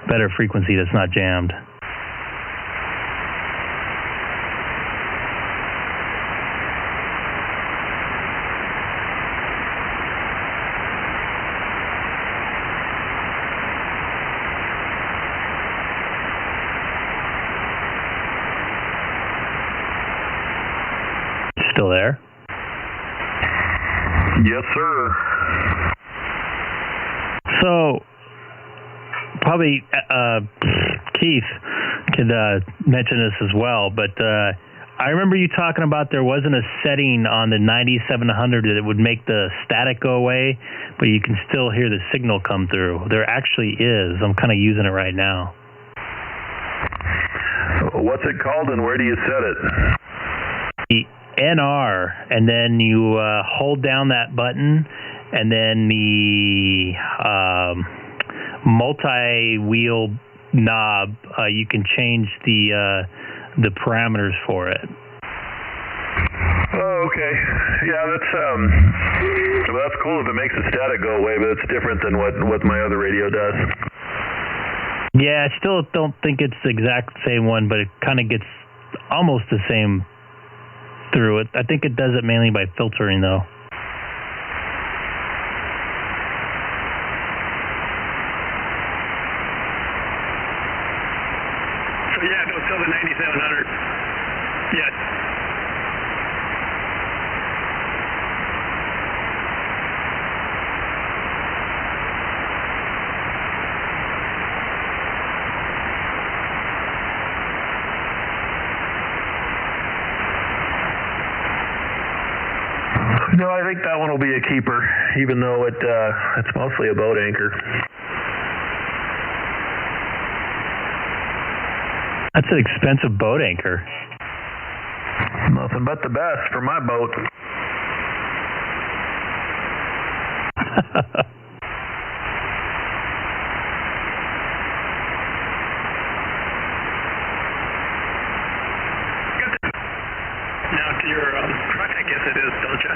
better frequency that's not jammed. Still there? Yes, sir. So, probably Keith could mention this as well, but I remember you talking about there wasn't a setting on the 9700 that would make the static go away, but you can still hear the signal come through. There actually is. I'm kind of using it right now. What's it called and where do you set it? The NR, and then you hold down that button, and then the multi-wheel knob, you can change the parameters for it. Oh, okay. Yeah, that's cool if it makes the static go away, but it's different than what my other radio does. Yeah, I still don't think it's the exact same one, but it kind of gets almost the same through it. I think it does it mainly by filtering, though. So yeah, don't sell the 9700 yet. No, I think that one will be a keeper, even though it's mostly a boat anchor. That's an expensive boat anchor. Nothing but the best for my boat. Now to your truck, I guess it is, don't you?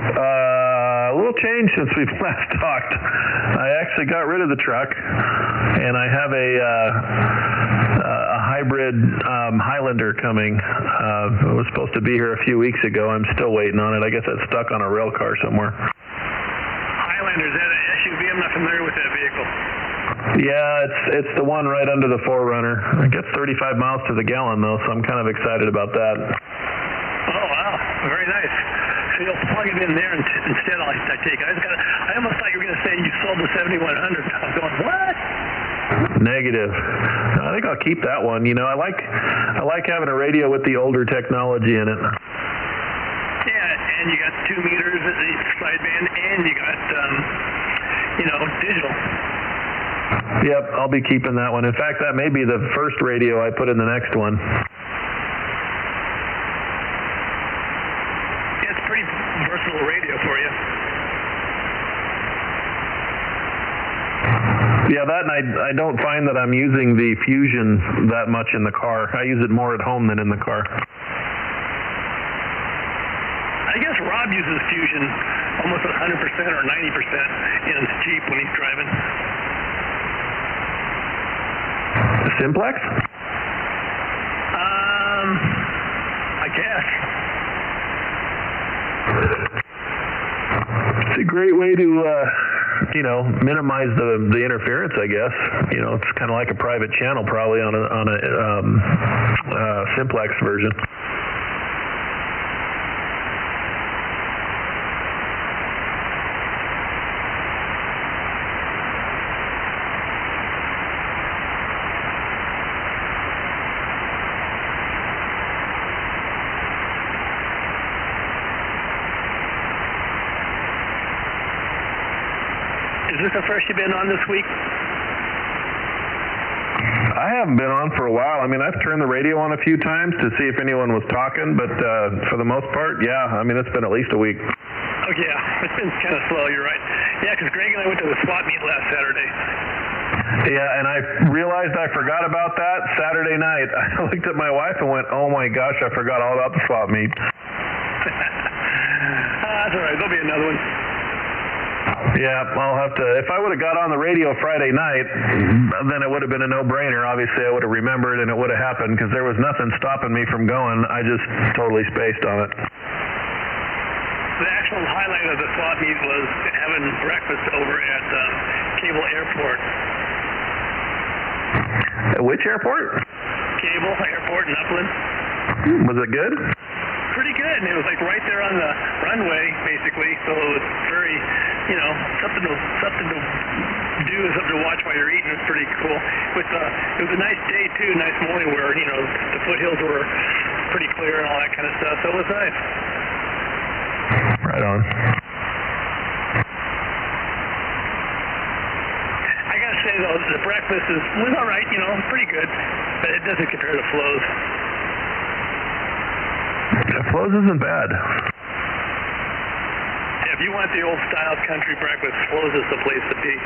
A little change since we've last talked. I actually got rid of the truck, and I have a hybrid Highlander coming. It was supposed to be here a few weeks ago. I'm still waiting on it. I guess it's stuck on a rail car somewhere. Highlander, is that an SUV? I'm not familiar with that vehicle. Yeah, it's the one right under the 4Runner. It gets 35 miles to the gallon, though, so I'm kind of excited about that. Oh, wow. Very nice. So you'll plug it in there instead, I take it. I almost thought you were going to say you sold the 7100. I was going, what? Negative. I think I'll keep that one. You know, I like having a radio with the older technology in it. Yeah, and you got 2 meters sideband, and you got, digital. Yep, I'll be keeping that one. In fact, that may be the first radio I put in the next one. Yeah, it's a pretty versatile radio for you. Yeah, that, and I don't find that I'm using the Fusion that much in the car. I use it more at home than in the car. I guess Rob uses Fusion almost 100% or 90% in his Jeep when he's driving. Simplex? I guess. It's a great way to, minimize the interference, I guess. You know, it's kind of like a private channel probably on a Simplex version. Is this the first you've been on this week? I haven't been on for a while. I mean, I've turned the radio on a few times to see if anyone was talking, but for the most part, yeah. I mean, it's been at least a week. Oh, yeah. It's been kind of slow, you're right. Yeah, because Greg and I went to the swap meet last Saturday. Yeah, and I realized I forgot about that Saturday night. I looked at my wife and went, oh, my gosh, I forgot all about the swap meet. That's all right. There'll be another one. Yeah, I'll have to. If I would have got on the radio Friday night, then it would have been a no-brainer. Obviously, I would have remembered and it would have happened because there was nothing stopping me from going. I just totally spaced on it. The actual highlight of the swap meet was having breakfast over at Cable Airport. Which airport? Cable Airport in Upland. Was it good? Pretty good, and it was like right there on the runway, basically. So it was very, something to do, something to watch while you're eating. It was pretty cool. It was a nice day too, nice morning where the foothills were pretty clear and all that kind of stuff. So it was nice. Right on. I gotta say though, the breakfast was all right. Pretty good, but it doesn't compare to Flo's. Flo's isn't bad. Yeah, if you want the old style country breakfast, Flo's is the place to be.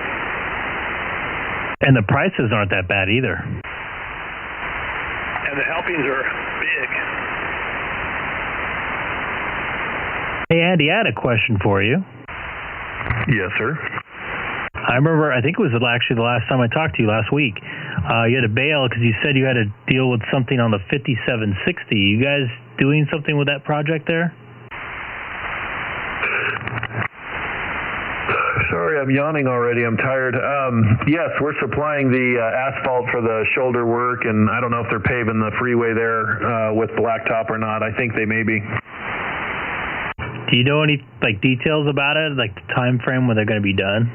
And the prices aren't that bad either. And the helpings are big. Hey, Andy, I had a question for you. Yes, sir. I remember, I think it was actually the last time I talked to you last week. You had to bail because you said you had to deal with something on the 5760. You guys doing something with that project there? Sorry, I'm yawning already. I'm tired. Yes, we're supplying the asphalt for the shoulder work, and I don't know if they're paving the freeway there with blacktop or not. I think they may be. Do you know any details about it, like the time frame when they're going to be done?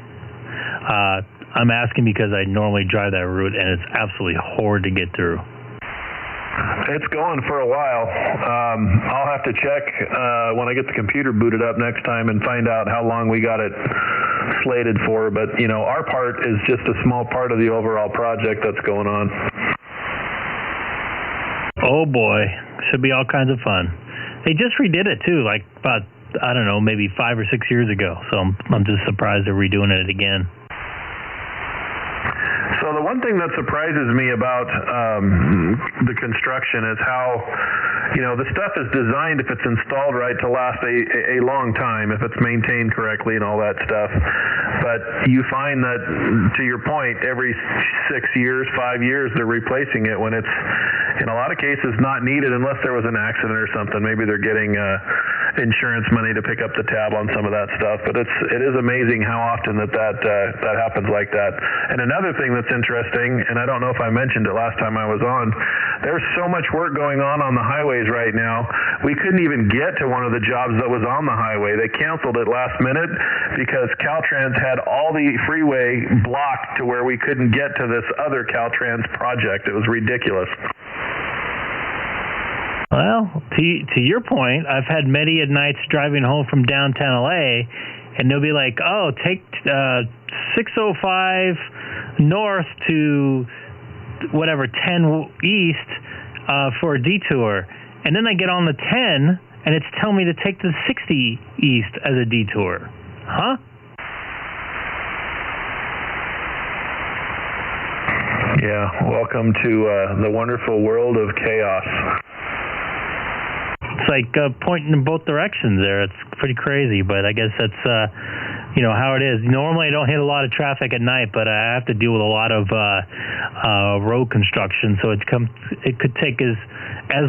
I'm asking because I normally drive that route, and it's absolutely horrid to get through. It's going for a while. I'll have to check when I get the computer booted up next time and find out how long we got it slated for. But, our part is just a small part of the overall project that's going on. Oh, boy. Should be all kinds of fun. They just redid it, too, about, I don't know, maybe 5 or 6 years ago. So I'm just surprised they're redoing it again. So the one thing that surprises me about the construction is how, the stuff is designed, if it's installed right, to last a long time, if it's maintained correctly and all that stuff. But you find that, to your point, every 6 years, 5 years, they're replacing it when it's, in a lot of cases, not needed unless there was an accident or something. Maybe they're getting insurance money to pick up the tab on some of that stuff. But it is amazing how often that happens like that. And another thing that's interesting, and I don't know if I mentioned it last time I was on, there's so much work going on the highways right now. We couldn't even get to one of the jobs that was on the highway. They canceled it last minute because Caltrans had all the freeway blocked to where we couldn't get to this other Caltrans project. It was ridiculous. Well, to your point, I've had many nights driving home from downtown LA, and they'll be like, "Oh, take 605 north to whatever 10 east for a detour," and then I get on the 10, and it's telling me to take the 60 east as a detour. Huh? Yeah, welcome to the wonderful world of chaos. It's like pointing in both directions there. It's pretty crazy, but I guess that's how it is. Normally I don't hit a lot of traffic at night, but I have to deal with a lot of road construction, so it could take as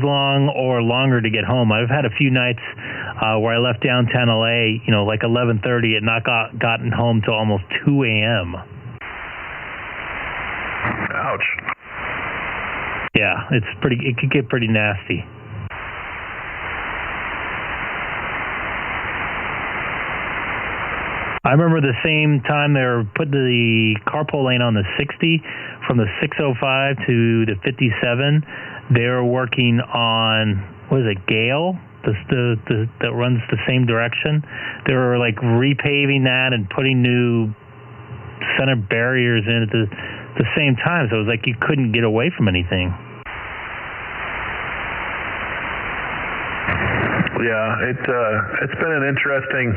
long or longer to get home. I've had a few nights where I left downtown LA, like 11:30 and not gotten home till almost 2 a.m. Ouch. Yeah, it could get pretty nasty. I remember the same time they were putting the carpool lane on the 60 from the 605 to the 57. They were working on, Gale? That runs the same direction. They were repaving that and putting new center barriers in at the same time. So it was like you couldn't get away from anything. Yeah, it's been an interesting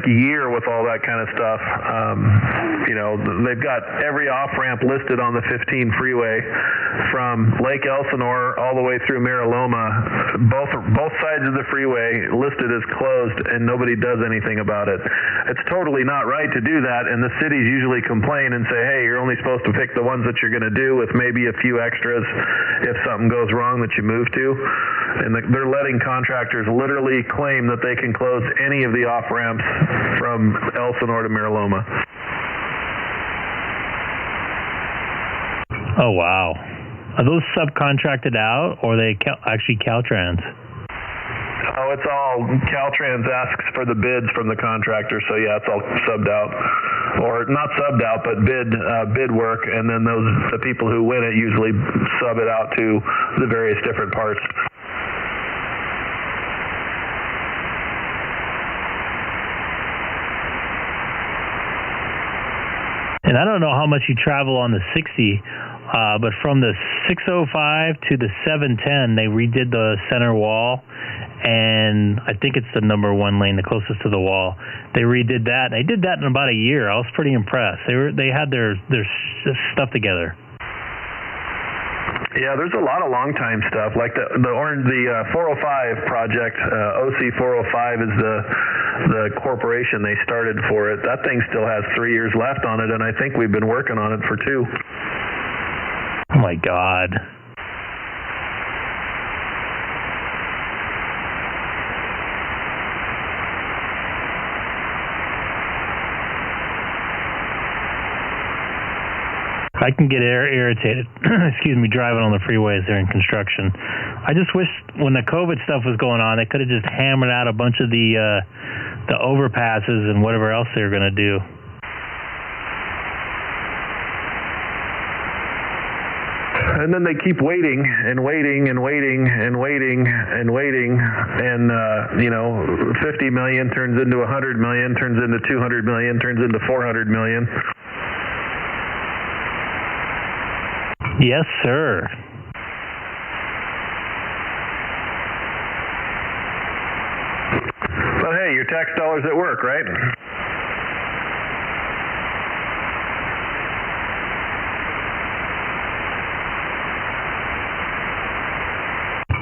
year with all that kind of stuff. They've got every off-ramp listed on the 15 freeway from Lake Elsinore all the way through Mariloma. Both sides of the freeway listed as closed, and nobody does anything about it. It's totally not right to do that, and the cities usually complain and say, hey, you're only supposed to pick the ones that you're going to do with maybe a few extras if something goes wrong that you move to. And they're letting contractors literally claim that they can close any of the off-ramps from Elsinore to Mariloma. Oh, wow. Are those subcontracted out, or are they actually Caltrans? Oh, it's all Caltrans asks for the bids from the contractor, so yeah, it's all subbed out, or not subbed out, but bid work, and then the people who win it usually sub it out to the various different parts. And I don't know how much you travel on the 60, but from the 605 to the 710, they redid the center wall, and I think it's the number 1 lane, the closest to the wall. They redid that. They did that in about a year. I was pretty impressed. They had their stuff together. Yeah, there's a lot of long time stuff. Like the 405 project, OC 405 is the corporation they started for it. That thing still has 3 years left on it, and I think we've been working on it for 2. Oh my God. I can get irritated, excuse me, driving on the freeways during construction. I just wish when the COVID stuff was going on, they could have just hammered out a bunch of the overpasses and whatever else they were going to do. And then they keep waiting and waiting and waiting and waiting and waiting, and 50 million turns into 100 million, turns into 200 million, turns into 400 million. Yes, sir. But hey, your tax dollars at work, right?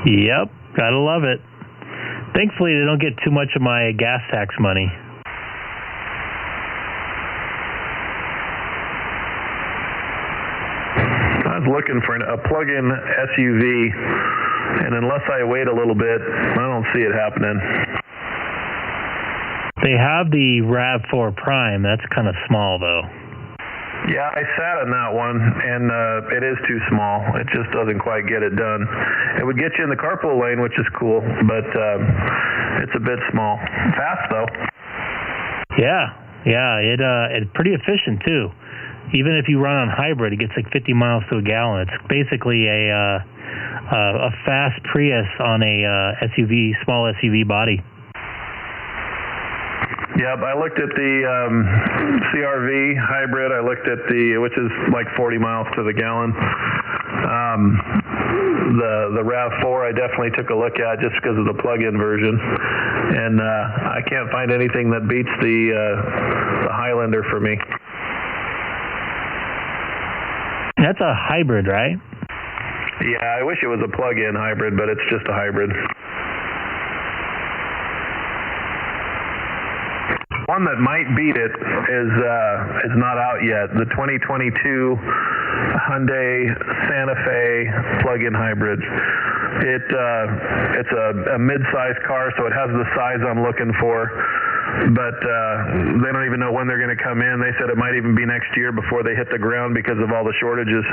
Yep, gotta love it. Thankfully, they don't get too much of my gas tax money. I was looking for a plug-in SUV, and unless I wait a little bit, I don't see it happening. They have the RAV4 Prime. That's kind of small, though. Yeah, I sat in that one, and it is too small. It just doesn't quite get it done. It would get you in the carpool lane, which is cool, but it's a bit small. Fast, though. Yeah, it's pretty efficient, too. Even if you run on hybrid, it gets like 50 miles to a gallon. It's basically a fast Prius on a small SUV body. Yep, I looked at the CRV hybrid. I looked at which is like 40 miles to the gallon. The RAV4 I definitely took a look at just because of the plug-in version, and I can't find anything that beats the Highlander for me. That's a hybrid, right? Yeah, I wish it was a plug-in hybrid, but it's just a hybrid. One that might beat it is not out yet. The 2022 Hyundai Santa Fe plug-in hybrid. It's a mid-size car, so it has the size I'm looking for. But they don't even know when they're going to come in. They said it might even be next year before they hit the ground because of all the shortages.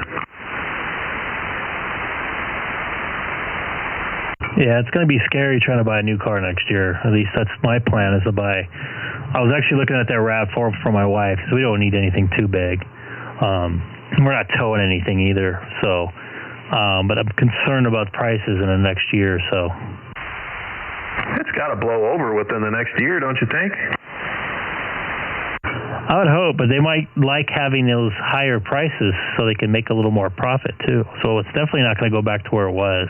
Yeah, it's going to be scary trying to buy a new car next year. At least that's my plan, is to buy. I was actually looking at that RAV4 for my wife, because we don't need anything too big. We're not towing anything either, so. But I'm concerned about prices in the next year or so. It's got to blow over within the next year, don't you think? I would hope, but they might like having those higher prices so they can make a little more profit too. So it's definitely not going to go back to where it was.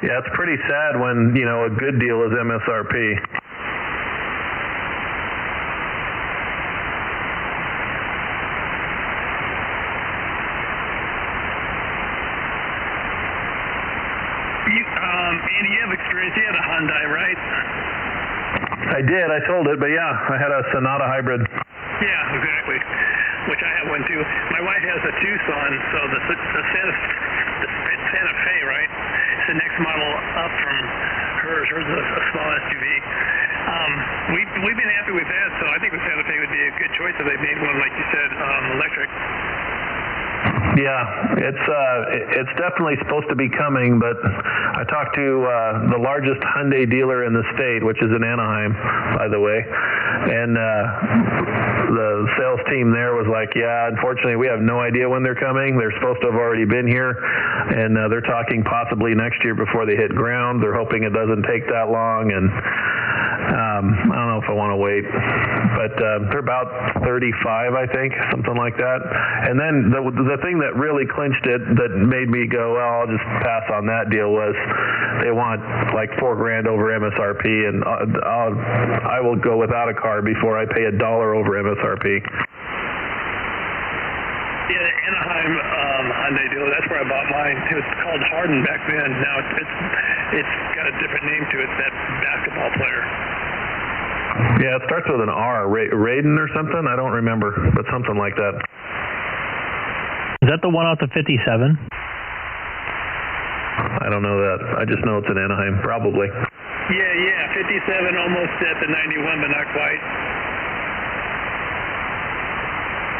Yeah, it's pretty sad when, a good deal is MSRP. Andy, you have experience. You had a Hyundai, right? I did. I sold it, but yeah, I had a Sonata hybrid. Yeah, exactly. Which I have one too. My wife has a Tucson, so the Santa Fe, right? It's the next model up from hers. Hers is a small SUV. We've been happy with that, so I think the Santa Fe would be a good choice if they made one, like you said, electric. Yeah, it's definitely supposed to be coming, but I talked to the largest Hyundai dealer in the state, which is in Anaheim, by the way, and the sales team there was like, yeah, unfortunately, we have no idea when they're coming. They're supposed to have already been here, and they're talking possibly next year before they hit ground. They're hoping it doesn't take that long, and I don't know if I want to wait, but they're about 35, I think, something like that. And then the thing that really clinched it, that made me go, well, I'll just pass on that deal, was they want like $4,000 over MSRP, and I will go without a car before I pay $1 over MSRP. Yeah, the Anaheim Hyundai dealer, that's where I bought mine. It was called Harden back then. Now it's got a different name to it, that basketball player. Yeah, it starts with an R, Raiden or something. I don't remember, but something like that. Is that the one off the 57? I don't know that. I just know it's in Anaheim, probably. Yeah, 57, almost at the 91, but not quite.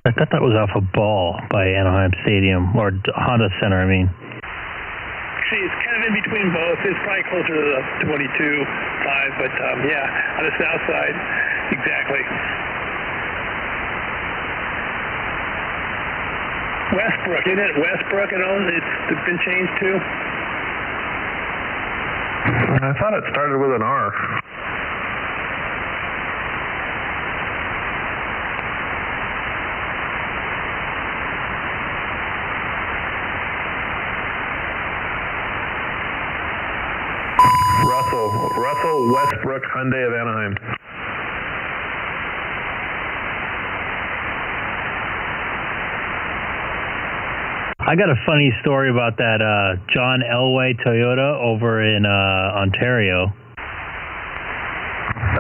I thought that was off a Ball by Anaheim Stadium, or Honda Center, I mean. Actually, it's kind of in between both. It's probably closer to the 22.5, but yeah, on the south side, exactly. Westbrook, isn't it? Westbrook and all, it's been changed too? I thought it started with an R. Russell Westbrook Hyundai of Anaheim. I got a funny story about that John Elway Toyota over in Ontario.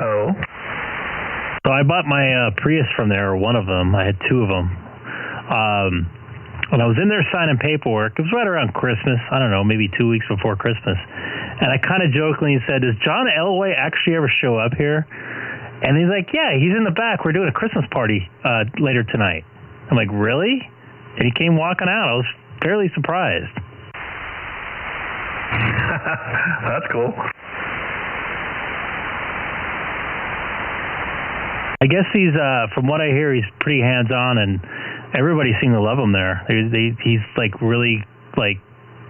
Oh. So I bought my Prius from there, or one of them. I had two of them. And I was in there signing paperwork. It was right around Christmas. I don't know, maybe 2 weeks before Christmas. And I kind of jokingly said, does John Elway actually ever show up here? And he's like, yeah, he's in the back. We're doing a Christmas party later tonight. I'm like, really? And he came walking out. I was fairly surprised. That's cool. I guess he's, from what I hear, he's pretty hands-on, and everybody seemed to love him there. He's like really, like,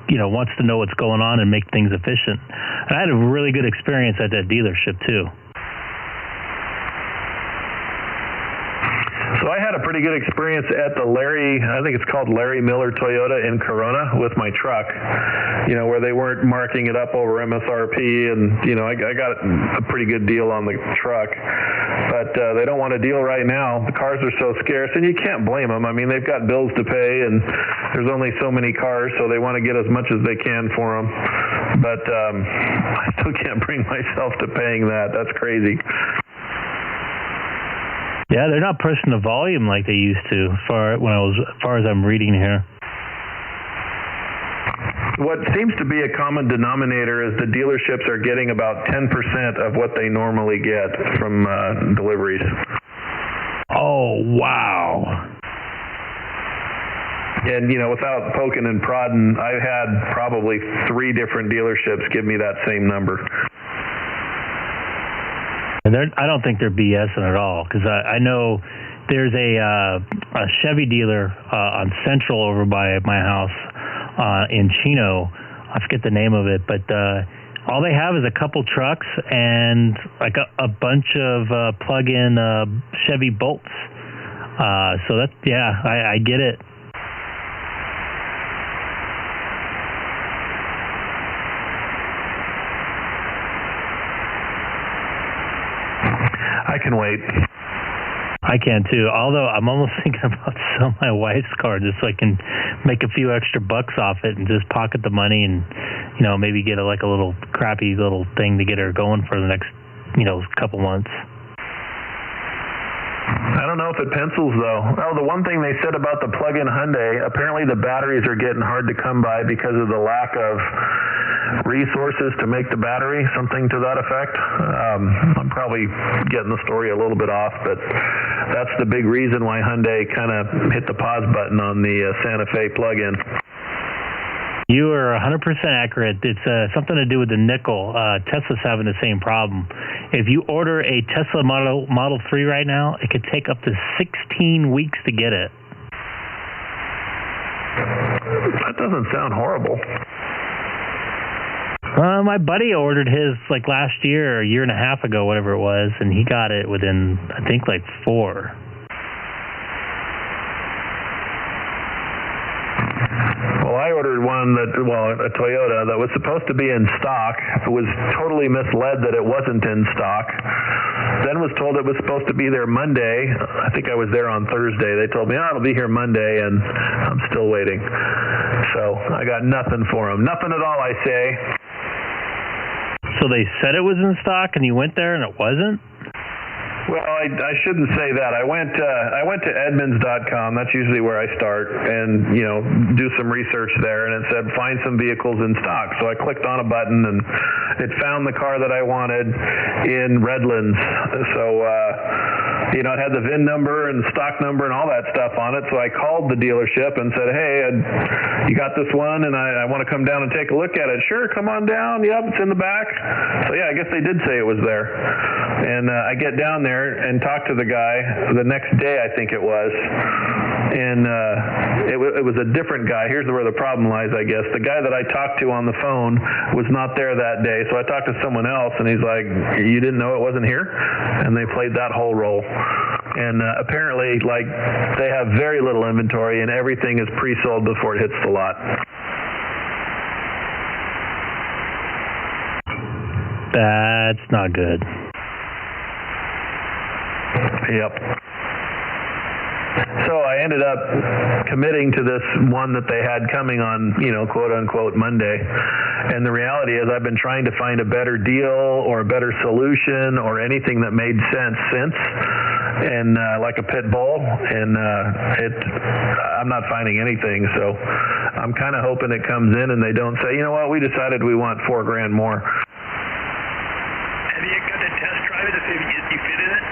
you know, wants to know what's going on and make things efficient. And I had a really good experience at that dealership too. So I had a pretty good experience at the I think it's called Larry Miller Toyota in Corona with my truck, you know, where they weren't marking it up over MSRP, and, you know, I got a pretty good deal on the truck. But they don't want a deal right now. The cars are so scarce, and you can't blame them. I mean, they've got bills to pay, and there's only so many cars, so they want to get as much as they can for them. But I still can't bring myself to paying that. That's crazy. Yeah, they're not pushing the volume like they used to, as far as I'm reading here. What seems to be a common denominator is the dealerships are getting about 10% of what they normally get from deliveries. Oh, wow. And, you know, without poking and prodding, I've had probably 3 different dealerships give me that same number. And I don't think they're BSing at all, because I know there's a Chevy dealer on Central over by my house in Chino. I forget the name of it, but all they have is a couple trucks and like a bunch of plug-in Chevy Bolts. So that's, yeah, I get it. I can wait. I can too. Although I'm almost thinking about selling my wife's car just so I can make a few extra bucks off it and just pocket the money and, you know, maybe get a little crappy little thing to get her going for the next, you know, couple months. I don't know if it pencils though. Oh, the one thing they said about the plug-in Hyundai, apparently the batteries are getting hard to come by because of the lack of resources to make the battery, something to that effect. I'm probably getting the story a little bit off, but that's the big reason why Hyundai kind of hit the pause button on the Santa Fe plug-in. You are 100% accurate. It's something to do with the nickel. Tesla's having the same problem. If you order a Tesla Model 3 right now, it could take up to 16 weeks to get it. That doesn't sound horrible. My buddy ordered his like last year or a year and a half ago, whatever it was, and he got it within, I think, like 4. Well, I ordered one a Toyota that was supposed to be in stock. It was totally misled that it wasn't in stock. Then was told it was supposed to be there Monday. I think I was there on Thursday. They told me, it'll be here Monday, and I'm still waiting. So I got nothing for them. Nothing at all, I say. So they said it was in stock, and you went there, and it wasn't? Well, I shouldn't say that. I went to Edmunds.com. That's usually where I start, and do some research there. And it said find some vehicles in stock. So I clicked on a button, and it found the car that I wanted in Redlands. So it had the VIN number and stock number and all that stuff on it. So I called the dealership and said, hey, you got this one, and I want to come down and take a look at it. Sure, come on down. Yep, it's in the back. So yeah, I guess they did say it was there. And I get down there and talk to the guy the next day, I think it was, and it was a different guy. Here's where the problem lies, I guess. The guy that I talked to on the phone was not there that day, so I talked to someone else, and he's like, you didn't know it wasn't here? And they played that whole role. And apparently, they have very little inventory, and everything is pre-sold before it hits the lot. That's not good. Yep. So I ended up committing to this one that they had coming on, quote unquote Monday. And the reality is I've been trying to find a better deal or a better solution or anything that made sense since, and like a pit bull, and I'm not finding anything. So I'm kind of hoping it comes in and they don't say, you know what, we decided we want $4,000 more. Have you got to test drive it to see if you fit in it?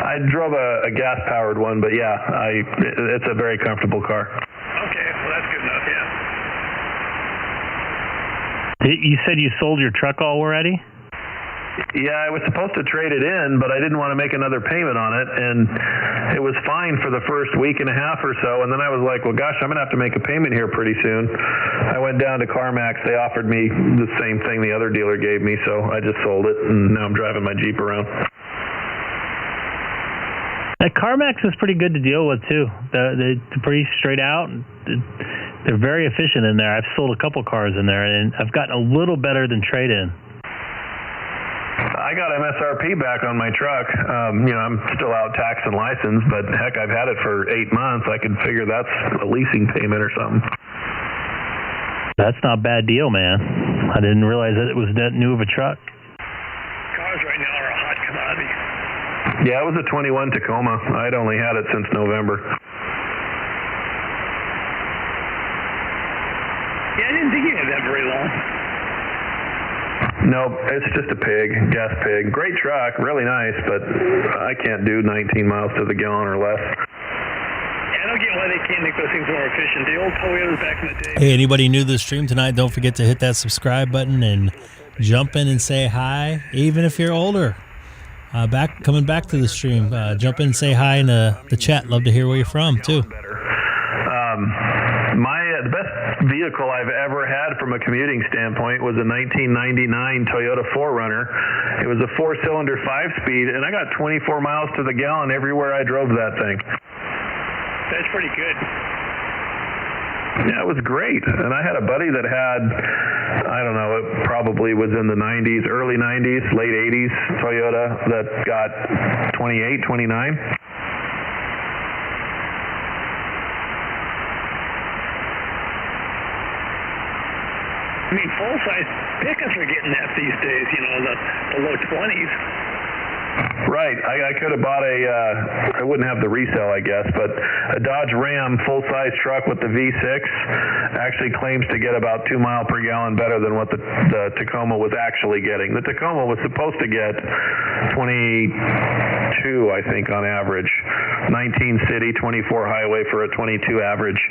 I drove a gas-powered one, but yeah, it's a very comfortable car. Okay, well that's good enough, yeah. You said you sold your truck already? Yeah, I was supposed to trade it in, but I didn't want to make another payment on it, and it was fine for the first week and a half or so, and then I was like, well, gosh, I'm going to have to make a payment here pretty soon. I went down to CarMax. They offered me the same thing the other dealer gave me, so I just sold it, and now I'm driving my Jeep around. CarMax is pretty good to deal with, too. They're pretty straight out. They're very efficient in there. I've sold a couple cars in there, and I've gotten a little better than trade-in. I got MSRP back on my truck. I'm still out tax and license, but heck, I've had it for 8 months. I could figure that's a leasing payment or something. That's not a bad deal, man. I didn't realize that it was that new of a truck. Cars right now are a hot commodity. Yeah, it was a 21 Tacoma. I'd only had it since November. Yeah, I didn't think you had that very long. Nope, it's just a gas pig. Great truck, really nice, but I can't do 19 miles to the gallon or less. Yeah, I don't get why they can't make those things more efficient. The old Toyotas back in the day. Hey, anybody new to the stream tonight, don't forget to hit that subscribe button and jump in and say hi, even if you're older. Coming back to the stream, jump in and say hi in the chat. Love to hear where you're from, too. The best vehicle I've ever had from a commuting standpoint was a 1999 Toyota 4Runner. It was a 4-cylinder 5-speed, and I got 24 miles to the gallon everywhere I drove that thing. That's pretty good. Yeah, it was great. And I had a buddy that had, I don't know, it probably was in the 90s, early 90s, late 80s Toyota that got 28, 29. I mean, full-size pickups are getting that these days, the low 20s. Right. I could have bought I wouldn't have the resale, I guess, but a Dodge Ram full-size truck with the V6 actually claims to get about 2 miles per gallon better than what the Tacoma was actually getting. The Tacoma was supposed to get 22, I think, on average. 19 city, 24 highway for a 22 average.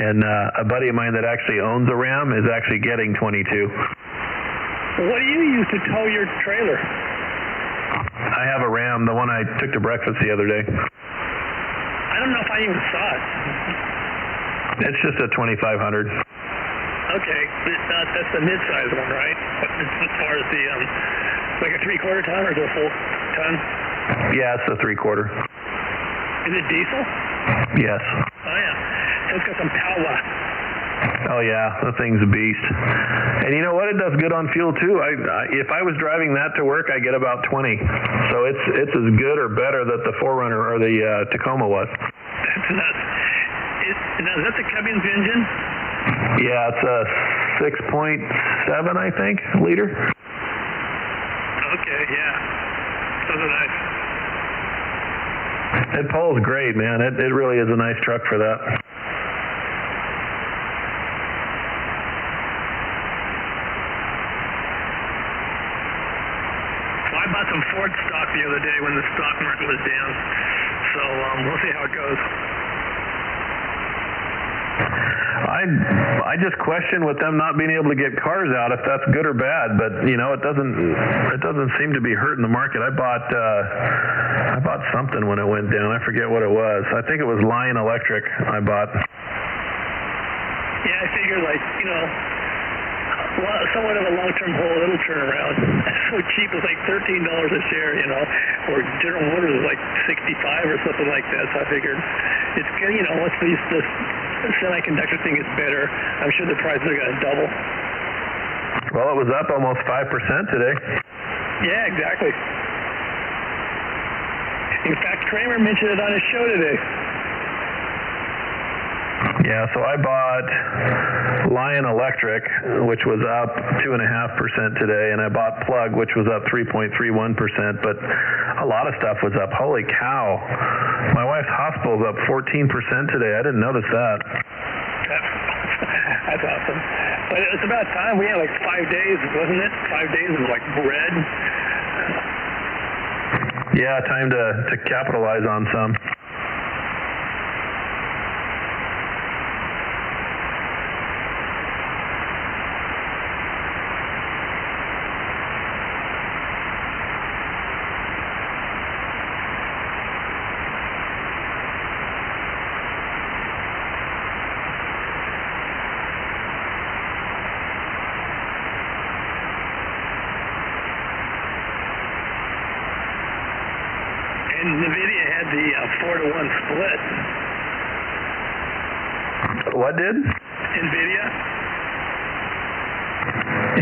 And a buddy of mine that actually owns a Ram is actually getting 22. What do you use to tow your trailer? I have a Ram, the one I took to breakfast the other day. I don't know if I even saw it. It's just a 2500. Okay, that's the mid-size one, right? As far as the, like a 3/4 ton or is it a full ton? Yeah, it's a 3/4. Is it diesel? Yes. Oh, yeah. It's got some power. Oh yeah, the thing's a beast. And you know what? It does good on fuel too. If I was driving that to work, I get about 20. So it's as good or better that the 4Runner or the Tacoma was. That's nuts. Is that the Cummins engine? Yeah, it's a 6.7, I think, liter. Okay, yeah. Those are nice. It pulls great, man. It really is a nice truck for that. I bought some Ford stock the other day when the stock market was down. So we'll see how it goes. I just question with them not being able to get cars out if that's good or bad, but you know it doesn't seem to be hurting the market. I bought something when it went down. I forget what it was. I think it was Lion Electric I bought. Yeah, I figured somewhat of a long-term hold, it'll turn around. It's so cheap, it's like $13 a share, or General Motors is like 65 or something like that. So I figured it's good, once this semiconductor thing is better, I'm sure the prices are going to double. Well, it was up almost 5% today. Yeah, exactly. In fact, Kramer mentioned it on his show today. Yeah, so I bought Lion Electric, which was up 2.5% today, and I bought Plug, which was up 3.31%, but a lot of stuff was up. Holy cow. My wife's hospital's up 14% today. I didn't notice that. That's awesome. But it's about time. We had like 5 days, wasn't it? 5 days of like red. Yeah, time to capitalize on some. And NVIDIA had the 4-to-1 split. What did?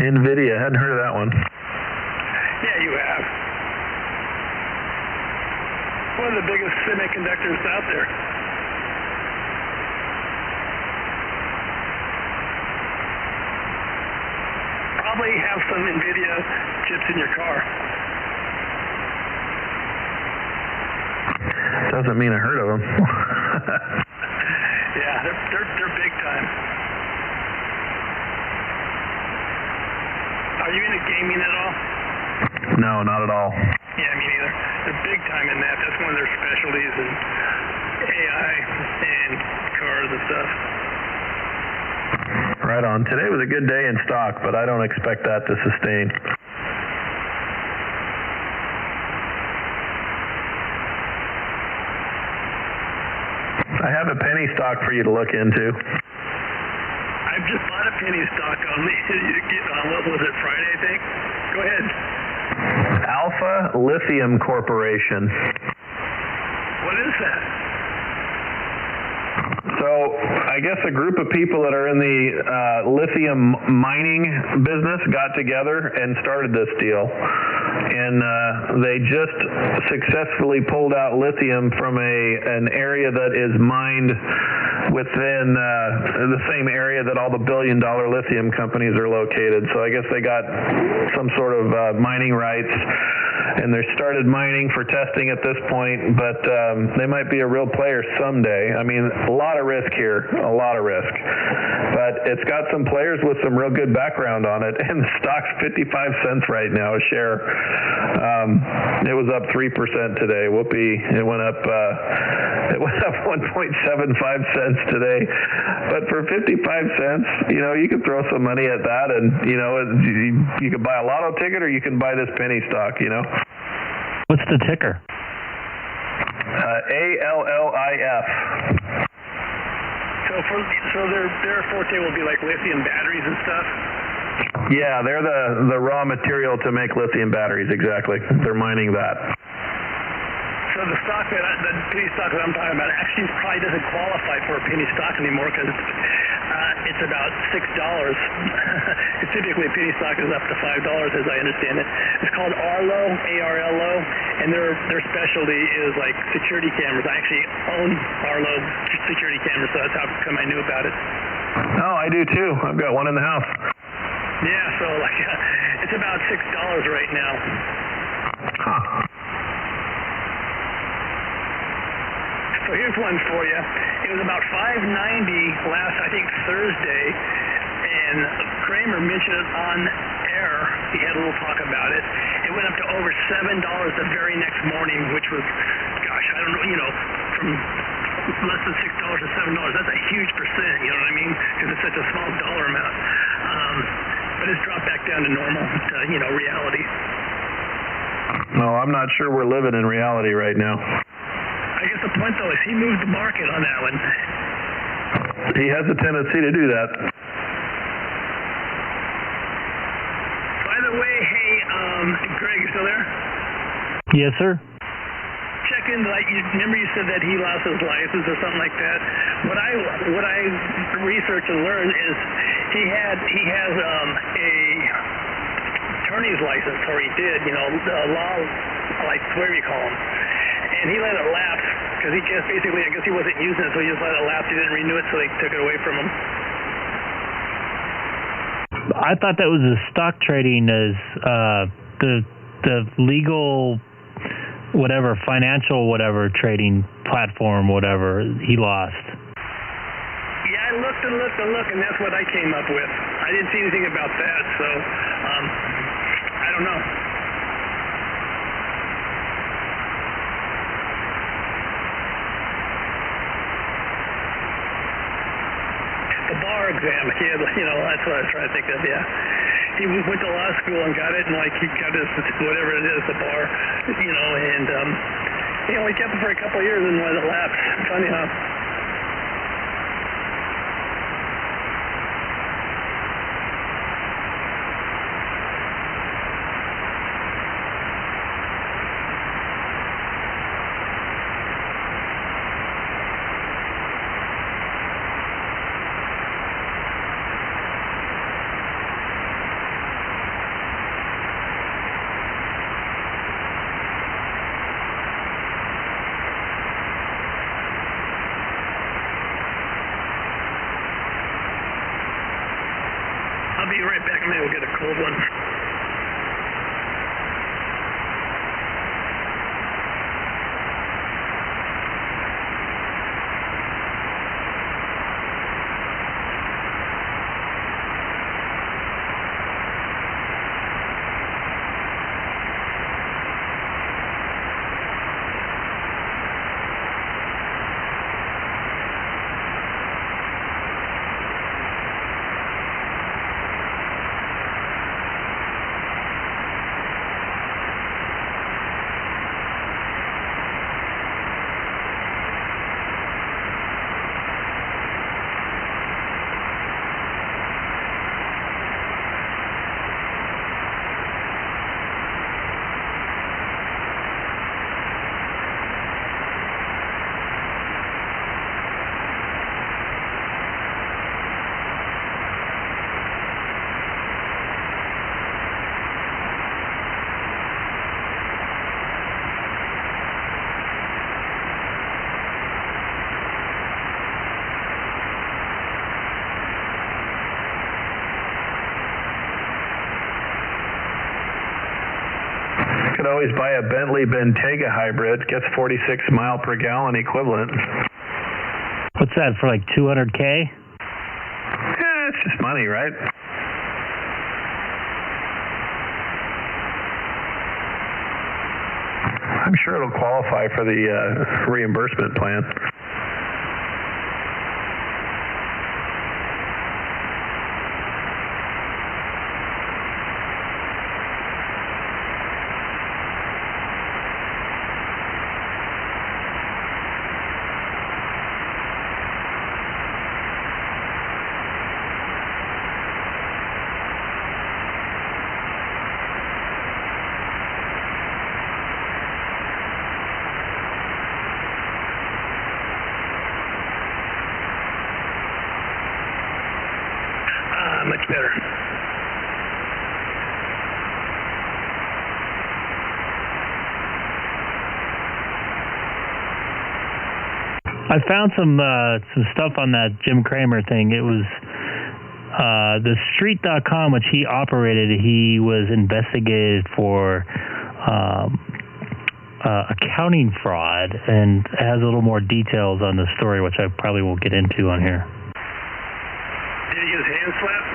NVIDIA. Hadn't heard of that one. Yeah, you have. One of the biggest semiconductors out there. Probably have some NVIDIA chips in your car. Doesn't mean I heard of them. Yeah, they're big time. Are you into gaming at all? No, not at all. Yeah, me neither. They're big time in that. That's one of their specialties in AI and cars and stuff. Right on. Today was a good day in stock, but I don't expect that to sustain. I have a penny stock for you to look into. I've just bought a penny stock on what was it, Friday, I think? Go ahead. Alpha Lithium Corporation. What is that? So I guess a group of people that are in the lithium mining business got together and started this deal. And they just successfully pulled out lithium from an area that is mined within the same area that all the billion-dollar lithium companies are located. So I guess they got some sort of mining rights, and they started mining for testing at this point, but they might be a real player someday. I mean, a lot of risk here, a lot of risk. But it's got some players with some real good background on it, and the stock's 55 cents right now a share. It was up 3% today. Whoopee! It went up 1.75 cents today. But for 55 cents, you know, you could throw some money at that, and you know, you could buy a lotto ticket or you can buy this penny stock. You know. What's the ticker? ALLIF. So their forte will be like lithium batteries and stuff. Yeah, they're the raw material to make lithium batteries. Exactly. They're mining that. So the stock the penny stock that I'm talking about actually probably doesn't qualify for a penny stock anymore because it's about $6. Typically, a penny stock is up to $5, as I understand it. It's called Arlo, ARLO, and their specialty is like security cameras. I actually own Arlo security cameras, so that's how come I knew about it. Oh, I do too. I've got one in the house. Yeah, so like it's about $6 right now. Huh. So here's one for you. It was about $5.90 last, I think, Thursday, and Kramer mentioned it on air. He had a little talk about it. It went up to over $7 the very next morning, which was, gosh, I don't know, you know, from less than $6 to $7. That's a huge percent, you know what I mean? Because it's such a small dollar amount. But it's dropped back down to normal, to, you know, reality. No, I'm not sure we're living in reality right now. I guess the point, though, is he moved the market on that one. He has a tendency to do that. By the way, hey, Greg, you still there? Yes, sir. Check in, like, remember you said that he lost his license or something like that? What I researched and learned is he has a attorney's license, or he did, you know, law, like, whatever you call him. And he let it lapse because he just basically, I guess he wasn't using it, so he just let it lapse. He didn't renew it, so they took it away from him. I thought that was a stock trading as the legal whatever financial whatever trading platform whatever he lost. Yeah, I looked and looked and looked, and that's what I came up with. I didn't see anything about that, so I don't know. The bar exam, you know, that's what I was trying to think of, yeah. He went to law school and got it, and like he got his, whatever it is, the bar, you know, and he only kept it for a couple of years and let it lapse. Funny, huh? could always buy a Bentley Bentayga hybrid. Gets 46 mile per gallon equivalent. What's that, for like 200K? Yeah, it's just money, right? I'm sure it'll qualify for the reimbursement plan. Much better. I found some stuff on that Jim Cramer thing. It was the street.com, which he operated. He was investigated for accounting fraud, and it has a little more details on the story, which I probably will get into on here. Did he get his hand slapped?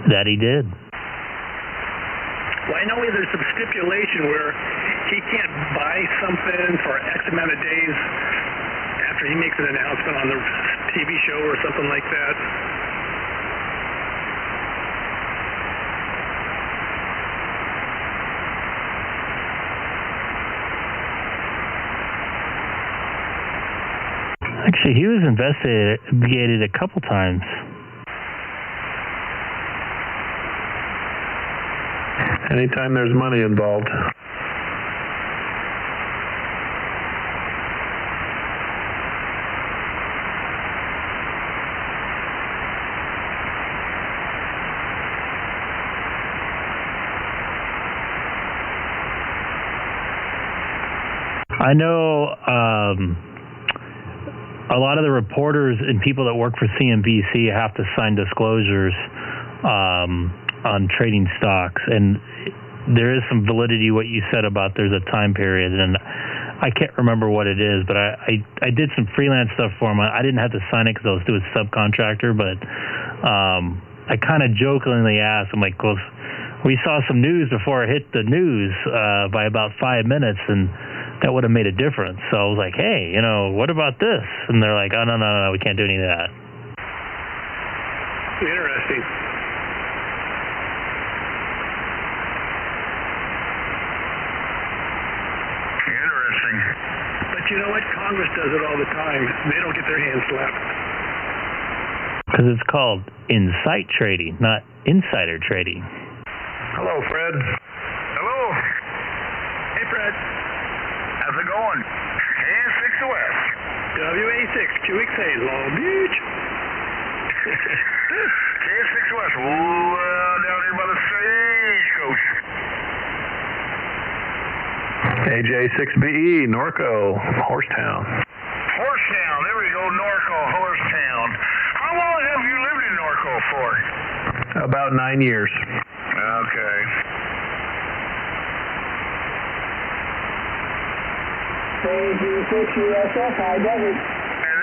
That he did. Well, I know there's some stipulation where he can't buy something for X amount of days after he makes an announcement on the TV show or something like that. Actually, he was investigated a couple times. Anytime there's money involved. I know a lot of the reporters and people that work for CNBC have to sign disclosures on trading stocks, and there is some validity what you said about there's a time period, and I can't remember what it is, but I did some freelance stuff for him. I didn't have to sign it because I was doing subcontractor, but I kind of jokingly asked him, like, well, we saw some news before it hit the news by about 5 minutes, and that would have made a difference. So I was like, hey, what about this? And they're like, oh, no, we can't do any of that. Interesting. But you know what? Congress does it all the time. They don't get their hands slapped. Because it's called insight trading, not insider trading. Hello, Fred. Hello. Hey, Fred. How's it going? K6OS. WA6, QXA, Long Beach. K6OS, down here by the stagecoach. AJ6BE, Norco, Horsetown. Horsetown, there we go, Norco, Horsetown. How long have you lived in Norco for? About 9 years. Okay. K6USF, High Desert. And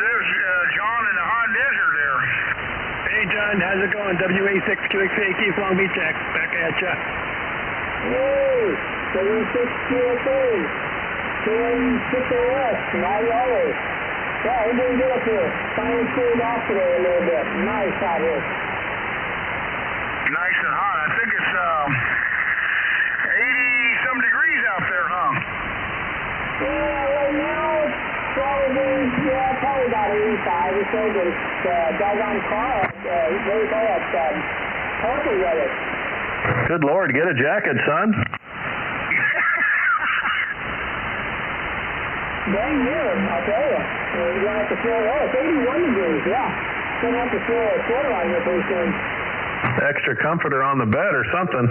there's John in the hot desert there. Hey, John, how's it going? WA6, QXA, Keith Long Beach, back at ya. Hey, K6USA, K6OS, my yellow. Yeah, we're doing good up here. Finally cooled off today a little bit. Nice out here. Nice and hot. I think it's 80-some degrees out there, huh? Yeah, right now it's probably about 85 or so, but it's doggone car, what do you call that, perfect weather. Good Lord, get a jacket, son. Dang here, I'll tell you. You're going to have to throw, it's 81 degrees, yeah. Going to have to throw a sweater on here pretty soon. Extra comforter on the bed or something.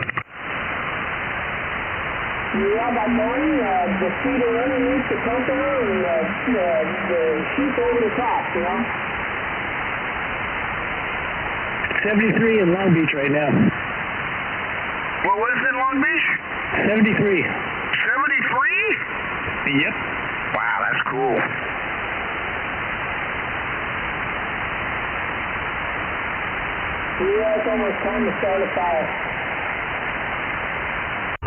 Yeah, by morning, the feet are underneath the comforter and the sheet over the top, 73 in Long Beach right now. What is it in Long Beach? 73. 73? Yep. Wow, that's cool. Yeah, it's almost time to start a fire.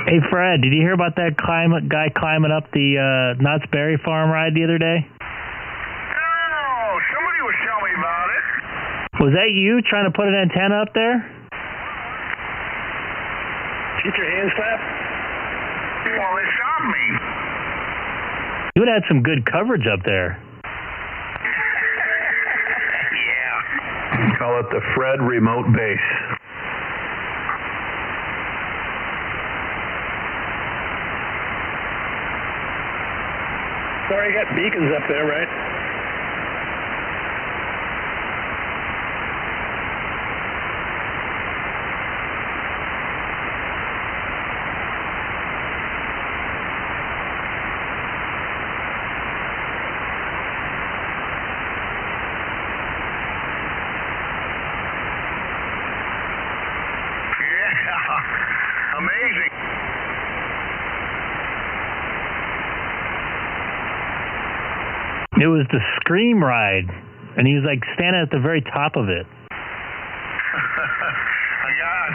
Hey, Fred, did you hear about that guy climbing up the Knott's Berry Farm ride the other day? Oh, somebody was telling me about it. Was that you trying to put an antenna up there? Get your hands slapped? Well, they stopped me. You would have had some good coverage up there. Yeah. Call it the Fred Remote Base. Sorry, you got beacons up there, right? Yeah. Amazing. It was the Scream ride, and he was like standing at the very top of it. I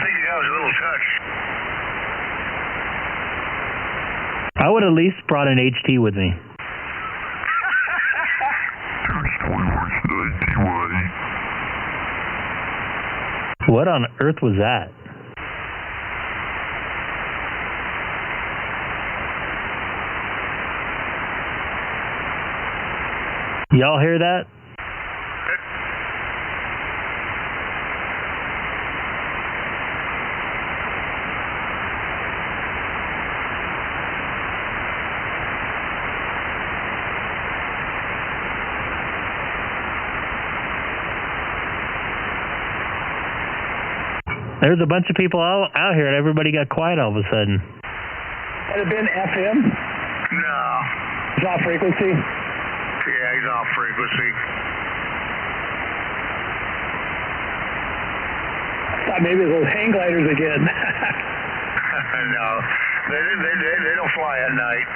think the guy was a little touched. I would at least brought an HT with me. What on earth was that? Y'all hear that? There's a bunch of people out here, and everybody got quiet all of a sudden. Had it been FM? No. It's off frequency? Yeah, he's off frequency. I thought maybe it was those hang gliders again. No, they don't fly at night.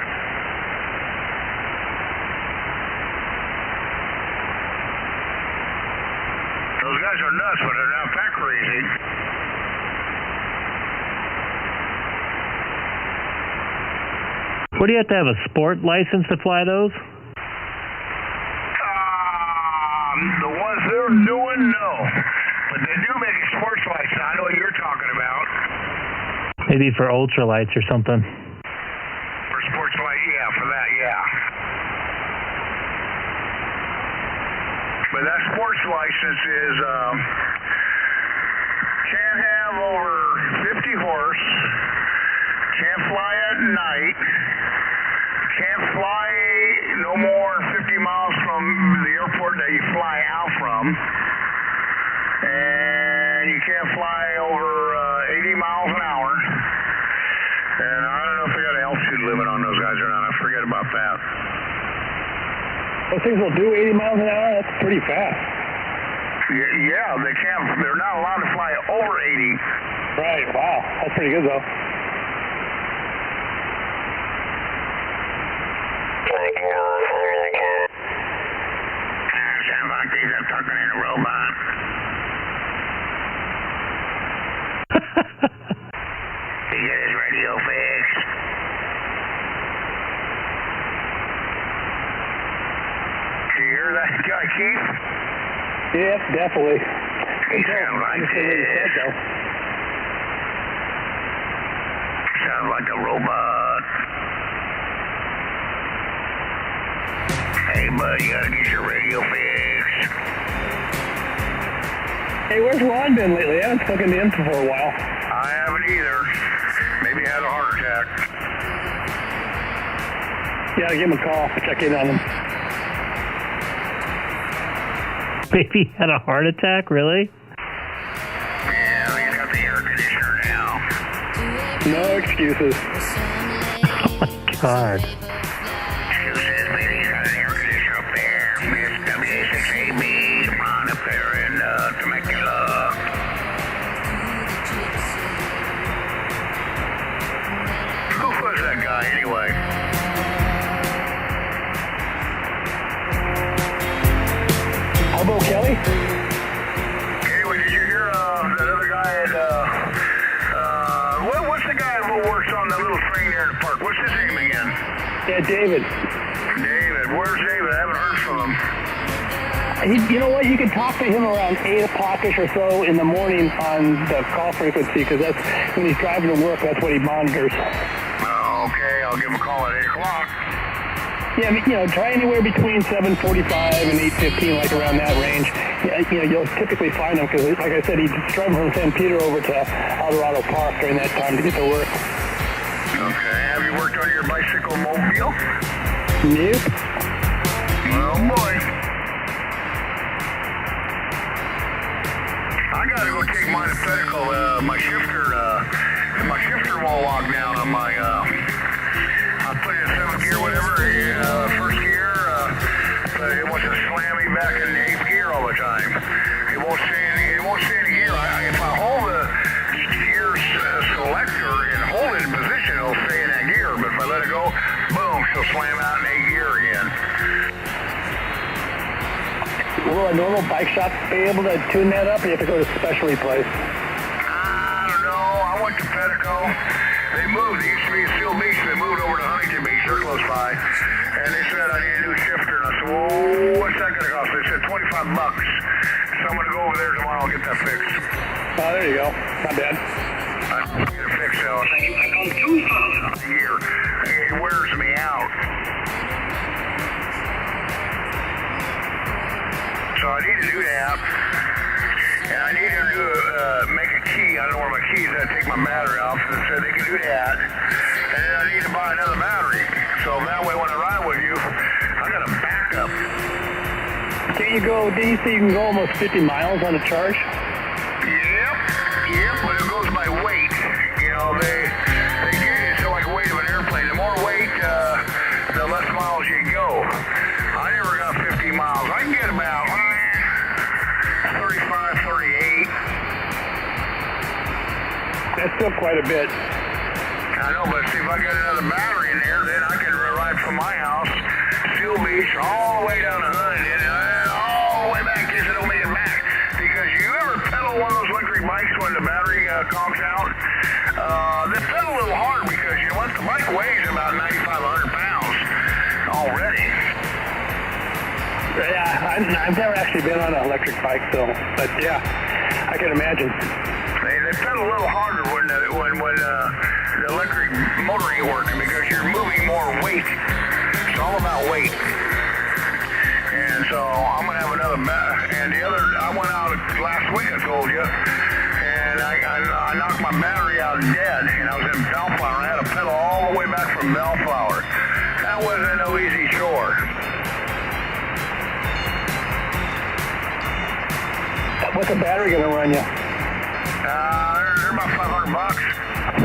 Those guys are nuts, but they're not that crazy. What do you have to have, a sport license to fly those? The ones they're doing, no. But they do make a sports license. I know what you're talking about. Maybe for ultralights or something. For sports light, yeah, for that, yeah. But that sports license is, can't have over 50 horse, can't fly at night, can't fly no more than 50 miles from the airport that you fly out from, and you can't fly over 80 miles an hour. And I don't know if they got an altitude limit on those guys or not. I forget about that. Those things will do 80 miles an hour? That's pretty fast. Yeah, they can't. They're not allowed to fly over 80. Right, wow. That's pretty good, though. Sounds like these are tucking in a robot. He got his radio fixed. You hear that guy, Keith? Yep, definitely. He sounds like this. Sounds like a robot. Hey, bud, you gotta get your radio fixed. Hey, where's Ron been lately? I haven't spoken to him for a while. I haven't either. Maybe had a heart attack. Yeah, I'll give him a call. Check in on him. Maybe he had a heart attack, really? Yeah, he's got the air conditioner now. No excuses. Oh my God. Excuses, baby. He's got an air conditioner up there. Miss W6AB, Ron up there in Temecula. guy anyway. How about Kelly? Anyway, did you hear that other guy at, what's the guy who works on the little train there in the park? What's his name again? Yeah, David. David. Where's David? I haven't heard from him. You know what? You can talk to him around 8 o'clock-ish or so in the morning on the call frequency, because that's when he's driving to work. That's what he monitors. Okay, I'll give him a call at 8 o'clock. Yeah, you know, try anywhere between 7:45 and 8:15, like around that range. Yeah, you know, you'll typically find him because, like I said, he's driving from San Pedro over to Eldorado Park during that time to get to work. Okay, have you worked on your bicycle mobile? Nope. Oh boy. I gotta go take mine to Pedicle. My shifter won't lock down on my, I put it in 7th gear, whatever, first gear, but it wants to slam me back in 8th gear all the time. It won't stay in the gear. If I hold the gear selector and hold it in position, it'll stay in that gear, but if I let it go, boom, she'll slam out in 8th gear again. Will a normal bike shop be able to tune that up, or you have to go to a specialty place? I don't know. I went to Pedicle. They moved. They used to be in Seal Beach. They moved over to Huntington Beach. They're close by. And they said, I need a new shifter. And I said, well, what's that going to cost? They said, $25. So I'm going to go over there tomorrow and get that fixed. Oh, there you go. Not bad. I get it fixed. So I'm $2,000 a year. It wears me out. So I need to do that. And I need to make a key. I don't know where my key is. I take my battery off. And said they can do that. And then I need to buy another battery. So that way when I ride with you, I got a backup. Can't you go, did you say you can go almost 50 miles on a charge? Yep, but it goes by weight. You know, they get it so like the weight of an airplane. The more weight, the less miles you go. I never got 50 miles. I can get about 35, 38. That's still quite a bit. I know, but see, if I got another battery in there, then I can ride from my house, Seal Beach, all the way down to Huntington, and all the way back in case I don't make it back. Because you ever pedal one of those electric bikes when the battery conks out? They pedal a little hard because, you know what, the bike weighs about 9,500 pounds already. Yeah, I've never actually been on an electric bike, so, but yeah, I can imagine. They pedal a little harder when the electric motor ain't working because you're moving more weight. It's all about weight. And so I'm gonna have another and the other, I went out last week, I told you, and I knocked my battery out dead, and I was in Bellflower. I had to pedal all the way back from Bellflower. That wasn't no easy chore. What's the battery gonna run you? They're about $500.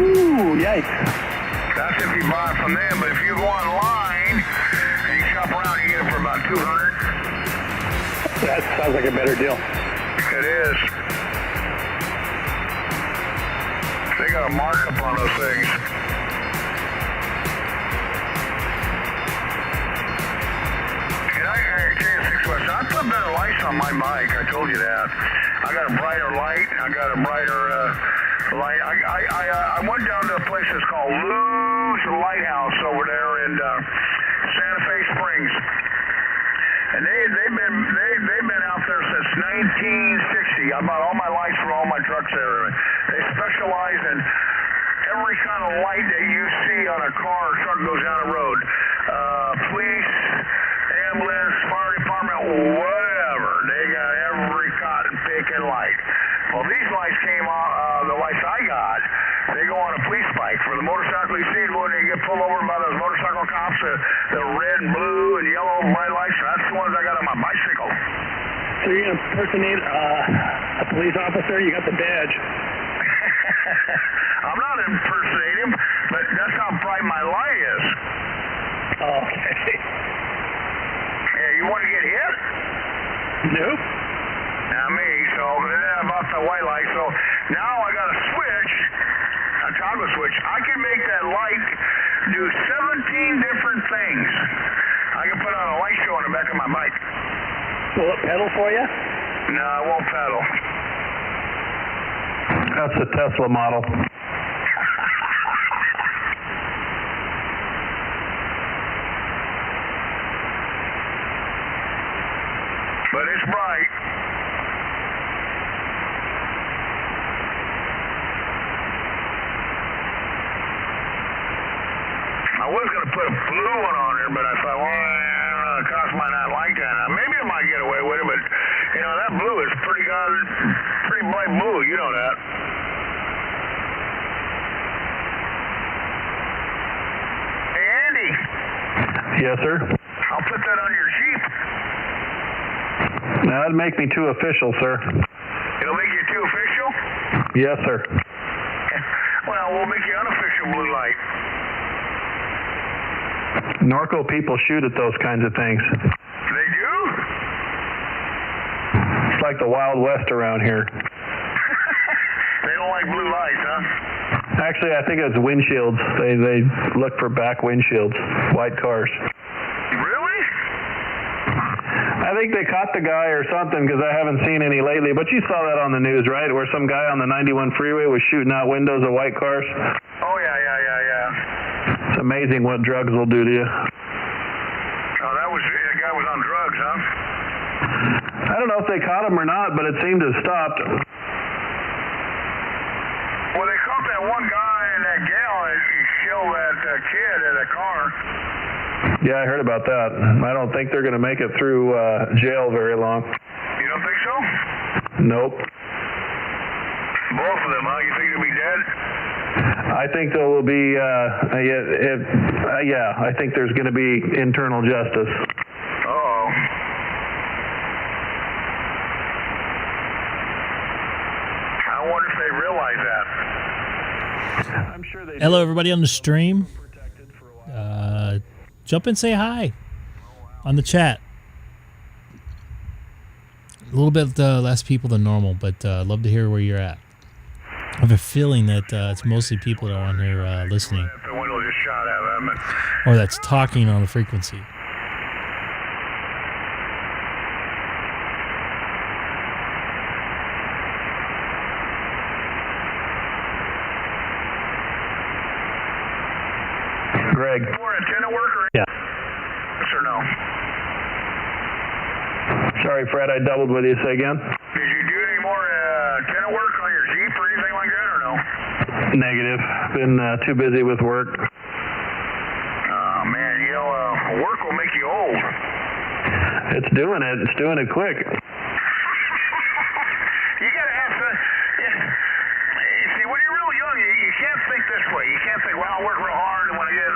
Ooh, yikes. That's if you buy it from them, but if you go online and you shop around, you get it for about $200. That sounds like a better deal. It is. They got a markup on those things. And I tell you 6 months, I put better lights on my bike. I told you that. I got a brighter light. I got a brighter light. I went down to a place that's called Lou's Lighthouse over there in Santa Fe Springs. And they've been out there since 1960. I bought all my lights for all my trucks there. They specialize in every kind of light that you see on a car or truck goes down the road. Police, ambulance, fire department, whatever. They got every cotton pick and light. Well, these lights came on, the lights I got, they go on a police bike. For the motorcycle you see when you get pulled over by those motorcycle cops, the red and blue and yellow bright lights, that's the ones I got on my bicycle. So you're going to impersonate a police officer? You got the badge. I'm not impersonating him, but that's how bright my light is. Okay. Yeah, you want to get hit? Nope. Not me, so about the white light. So now I got a switch, a toggle switch. I can make that light do Will it pedal for you? No, I won't pedal. That's the Tesla model. But it's bright. I was going to put a blue one on there, but I thought, well, the cops might not like that. Maybe I might get away with it, but, you know, that blue is pretty bright blue. You know that. Hey, Andy. Yes, sir. I'll put that on your Jeep. Now, that'd make me too official, sir. It'll make you too official? Yes, sir. Well, we'll make you unofficial blue light. Norco people shoot at those kinds of things. They do? It's like the Wild West around here. They don't like blue lights, huh? Actually, I think it's windshields. They look for back windshields, white cars. Really? I think they caught the guy or something because I haven't seen any lately. But you saw that on the news, right? Where some guy on the 91 freeway was shooting out windows of white cars. Oh, yeah. It's amazing what drugs will do to you. Oh, that guy was on drugs, huh? I don't know if they caught him or not, but it seemed to have stopped. Well, they caught that one guy and that gal that killed that kid in a car. Yeah, I heard about that. I don't think they're going to make it through jail very long. You don't think so? Nope. Both of them, huh? You think they'll be dead? I think there will be, I think there's going to be internal justice. Uh-oh. I wonder if they realize that. I'm sure they Hello, everybody on the stream. Jump and say hi on the chat. A little bit less people than normal, but love to hear where you're at. I have a feeling that it's mostly people that are on here listening. The window just shot out of them. Or that's talking on the frequency. Greg. More antenna work or Yeah. yes or no? Sorry, Fred, I doubled with you. Say again? Did you do any more antenna work on your Jeep or anything like that or no? Negative. Been too busy with work. Oh, man, you know, work will make you old. It's doing it. It's doing it quick. You got to have to, see, when you're real young, you can't think this way. You can't think, well, I'll work real hard, and when I get a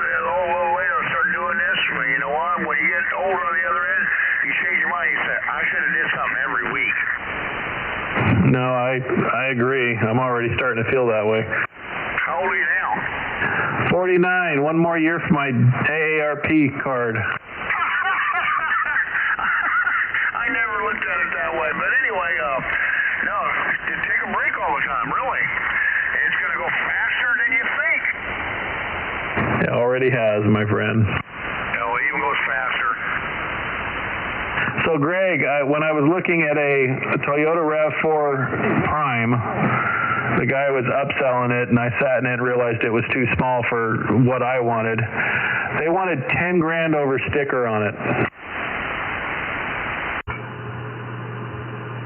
little later, I'll start doing this. Well, you know what? When you get older on the other end, you change your mind. You say, I should have did something every week. No, I agree. I'm already starting to feel that way. How old are you now? 49. One more year for my AARP card. I never looked at it that way. But anyway, no, take a break all the time, really. It's going to go faster than you think. It already has, my friend. No, it even goes faster. So, Greg, when I was looking at a Toyota RAV4 Prime, the guy was upselling it, and I sat in it and realized it was too small for what I wanted. They wanted $10,000 over sticker on it.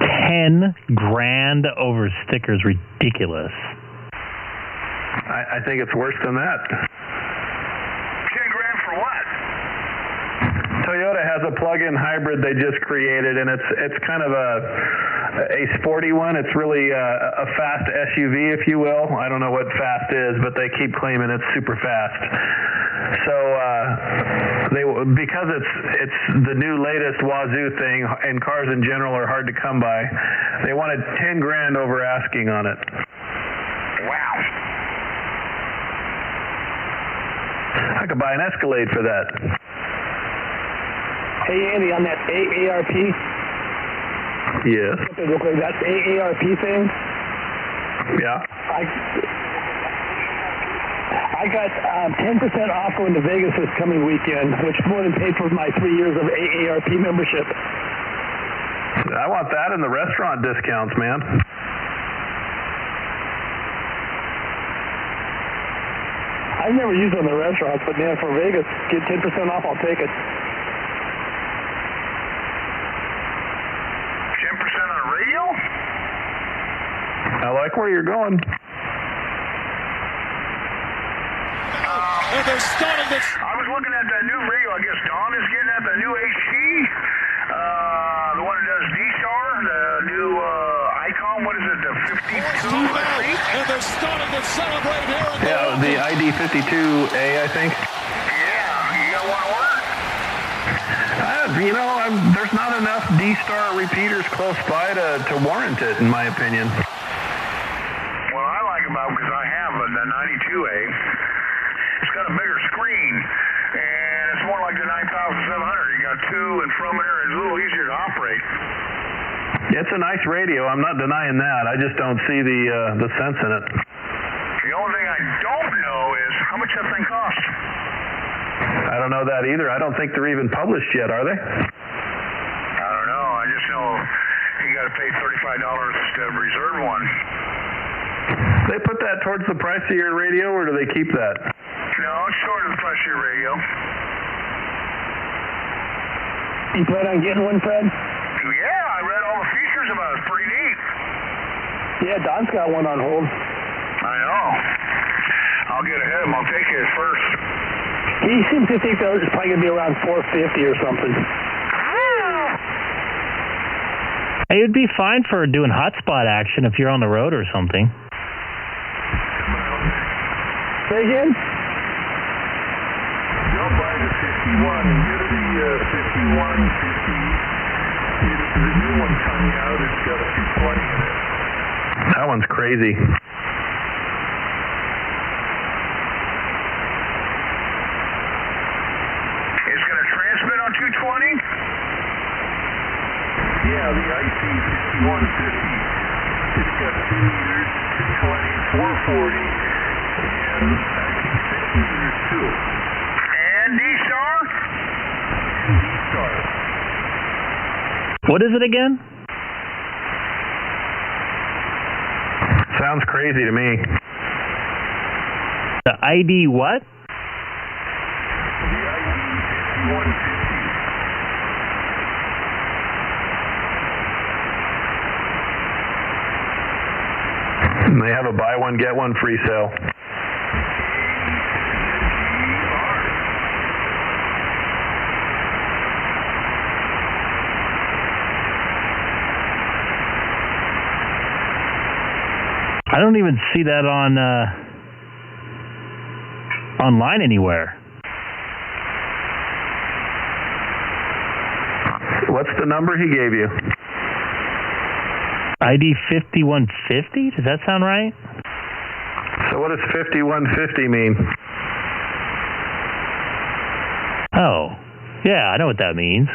$10,000 over stickers, ridiculous. I think it's worse than that. $10,000 for what? Toyota has a plug-in hybrid they just created, and it's kind of a sporty one. It's really a fast SUV, if you will. I don't know what fast is, but they keep claiming it's super fast. So because it's the new latest Wazoo thing, and cars in general are hard to come by, they wanted $10,000 over asking on it. Wow. I could buy an Escalade for that. Hey, Andy, on that AARP, Yes. real quick, that AARP thing, Yeah. I got 10% off going to Vegas this coming weekend, which more than paid for my 3 years of AARP membership. I want that and the restaurant discounts, man. I've never used it in the restaurants, but man, for Vegas, get 10% off, I'll take it. 10% on a radio? I like where you're going. And they're starting this. I was looking at that new radio. I guess Don is getting at the new HT. The one that does D-Star, the new Icom, what is it, the 52? And they're starting to celebrate here. Yeah, the ID52A, I think. Yeah, you got one order? There's not enough D-Star repeaters close by to warrant it, in my opinion. Well, I like about because I have the 92A. It's got a bigger screen, and it's more like the 9700. You got two in front of it, and it's a little easier to operate. It's a nice radio. I'm not denying that. I just don't see the sense in it. The only thing I don't know is how much that thing costs. I don't know that either. I don't think they're even published yet, are they? I don't know. I just know you got to pay $35 to reserve one. They put that towards the price of your radio, or do they keep that? No, it's sort of the price of your radio. You plan on getting one, Fred? Yeah, I read all the features about it. It's pretty neat. Yeah, Don's got one on hold. I know. I'll get ahead of him. I'll take his first. He seems to think that it's probably going to be around $450 or something. Hey, it would be fine for doing hotspot action if you're on the road or something. Say again? Don't buy the 51 and get the 5150. It's the new one coming out. It's got a 220 in it. That one's crazy. It's going to transmit on 220? Yeah, the IC-5150. It's got 2 meters, 220, 440, and 6 meters too. And D-Star? D-Star. What is it again? Sounds crazy to me. The ID what? The ID-5150. And they have a buy one, get one free sale. I don't even see that on online anywhere. What's the number he gave you? ID 5150? Does that sound right? So what does 5150 mean? Oh, yeah, I know what that means.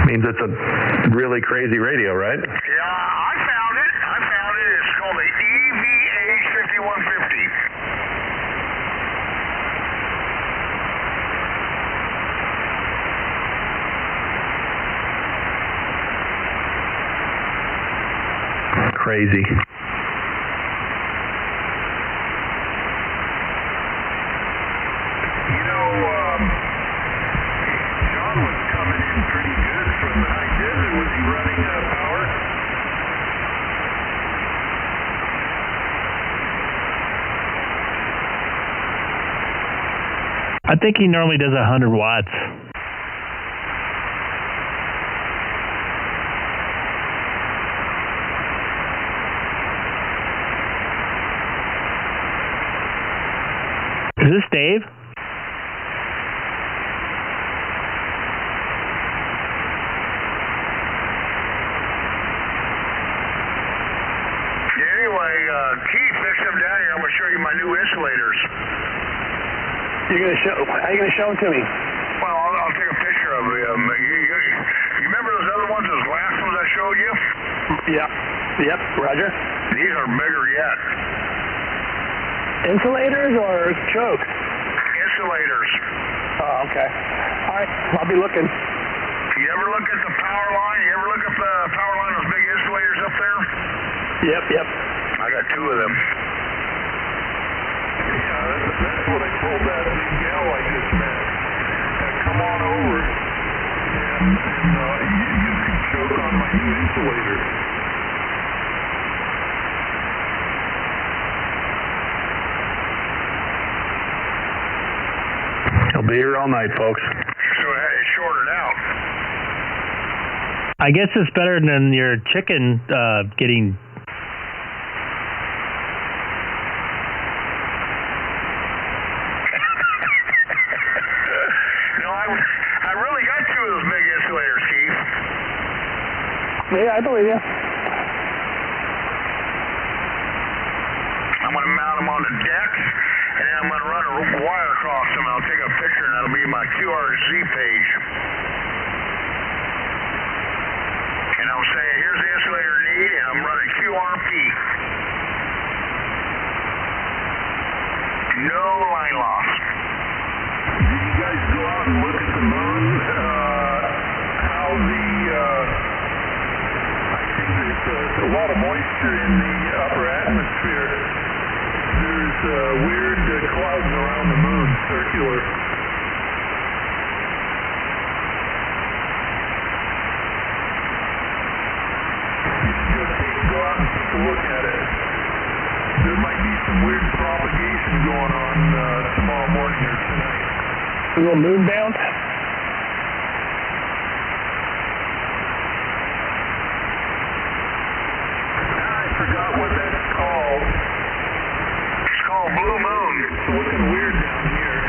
Means it's a really crazy radio, right? Yeah, I found it. It's called the EVH-5150. Crazy. John was coming in pretty good from the high desert. Was he running power? I think he normally does 100 watts. Is this Dave? Anyway, Keith, next time down here, I'm going to show you my new insulators. How are you going to show them to me? Well, I'll take a picture of them. You remember those other ones, those last ones I showed you? Yeah. Yep, Roger. These are bigger yet. Insulators or chokes? Insulators. Oh, okay. All right, I'll be looking. You ever look at the power line? You ever look at the power line, those big insulators up there? Yep. I got 2 of them. Yeah, that's what I told that big gal I just met. Come on over, and you can choke on my new insulator. I'll be here all night, folks. So it's shorted out. I guess it's better than your chicken getting. No, I really got 2 of those big insulators, Keith. Yeah, I believe you. I'm going to mount them on the deck, and then I'm going to run a wire across them. I'll take a picture, and that'll be my QRZ page. And I'll say, here's the insulator need, and I'm running QRP. No line loss. Did you guys go out and look at the moon? How I think there's a lot of moisture in the upper atmosphere. There's weird clouds around the moon, circular. You should go out and take a look at it. There might be some weird propagation going on tomorrow morning or tonight. A little moon bound. I forgot what that's called. It's called Blue Moon. It's looking weird down here.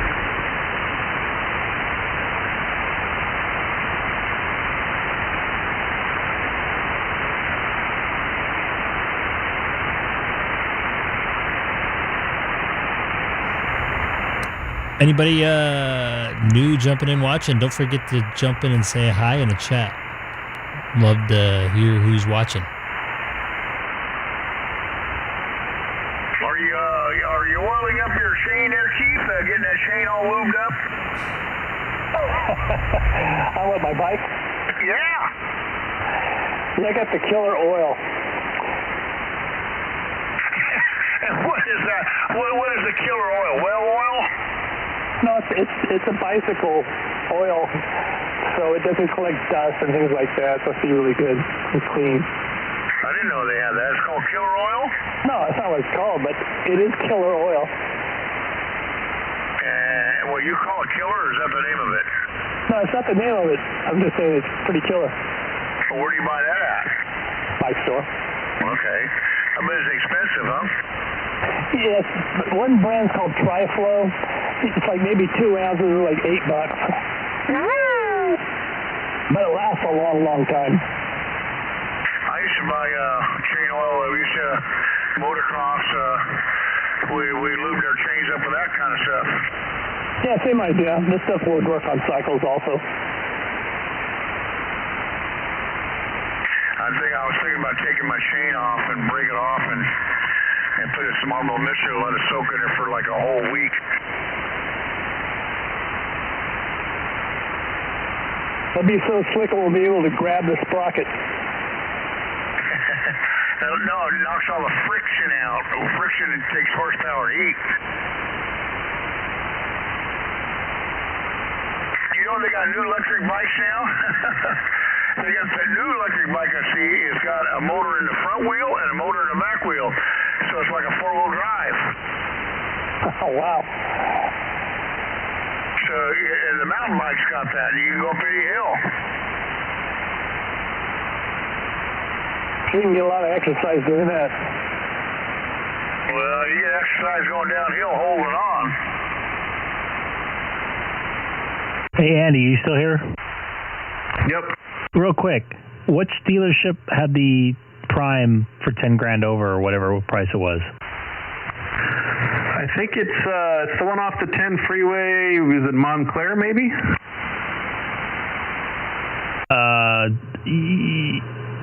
Anybody new jumping in watching? Don't forget to jump in and say hi in the chat. Love to hear who's watching. Are you oiling up your chain there, Keith? Getting that chain all lubed up? I want my bike. Yeah. Yeah, I got the killer oil. What is that? What is the killer oil? Well oil? No, it's a bicycle oil, so it doesn't collect dust and things like that. It's supposed to be really good and clean. I didn't know they had that. It's called killer oil? No, that's not what it's called, but it is killer oil. Well, you call it killer, or is that the name of it? No, it's not the name of it. I'm just saying it's pretty killer. Well, where do you buy that at? Bike store. Okay. I bet it's expensive, huh? Yes, one brand's called Triflow. It's like maybe 2 ounces, like $8. But it lasts a long, long time. I used to buy chain oil. We used to motocross. We lubed our chains up with that kind of stuff. Yeah, same idea. This stuff would work on cycles also. I was thinking about taking my chain off and break it off and put in some Armor Mixture and let it soak in it for like a whole week. It'll be so slick it will be able to grab the sprocket. No, it knocks all the friction out. Friction takes horsepower and heat. You know they got new electric bikes now? They got the new electric bike I see. It's got a motor in the front wheel and a motor in the back wheel. So it's like a 4-wheel drive. Oh, wow. So the mountain bike's got that. You can go up any hill. You can get a lot of exercise doing that. Well, you get exercise going downhill holding on. Hey, Andy, you still here? Yep. Real quick, which dealership had the Prime for 10 grand over or whatever price it was? I think it's the one off the 10 freeway. Was it Montclair, maybe?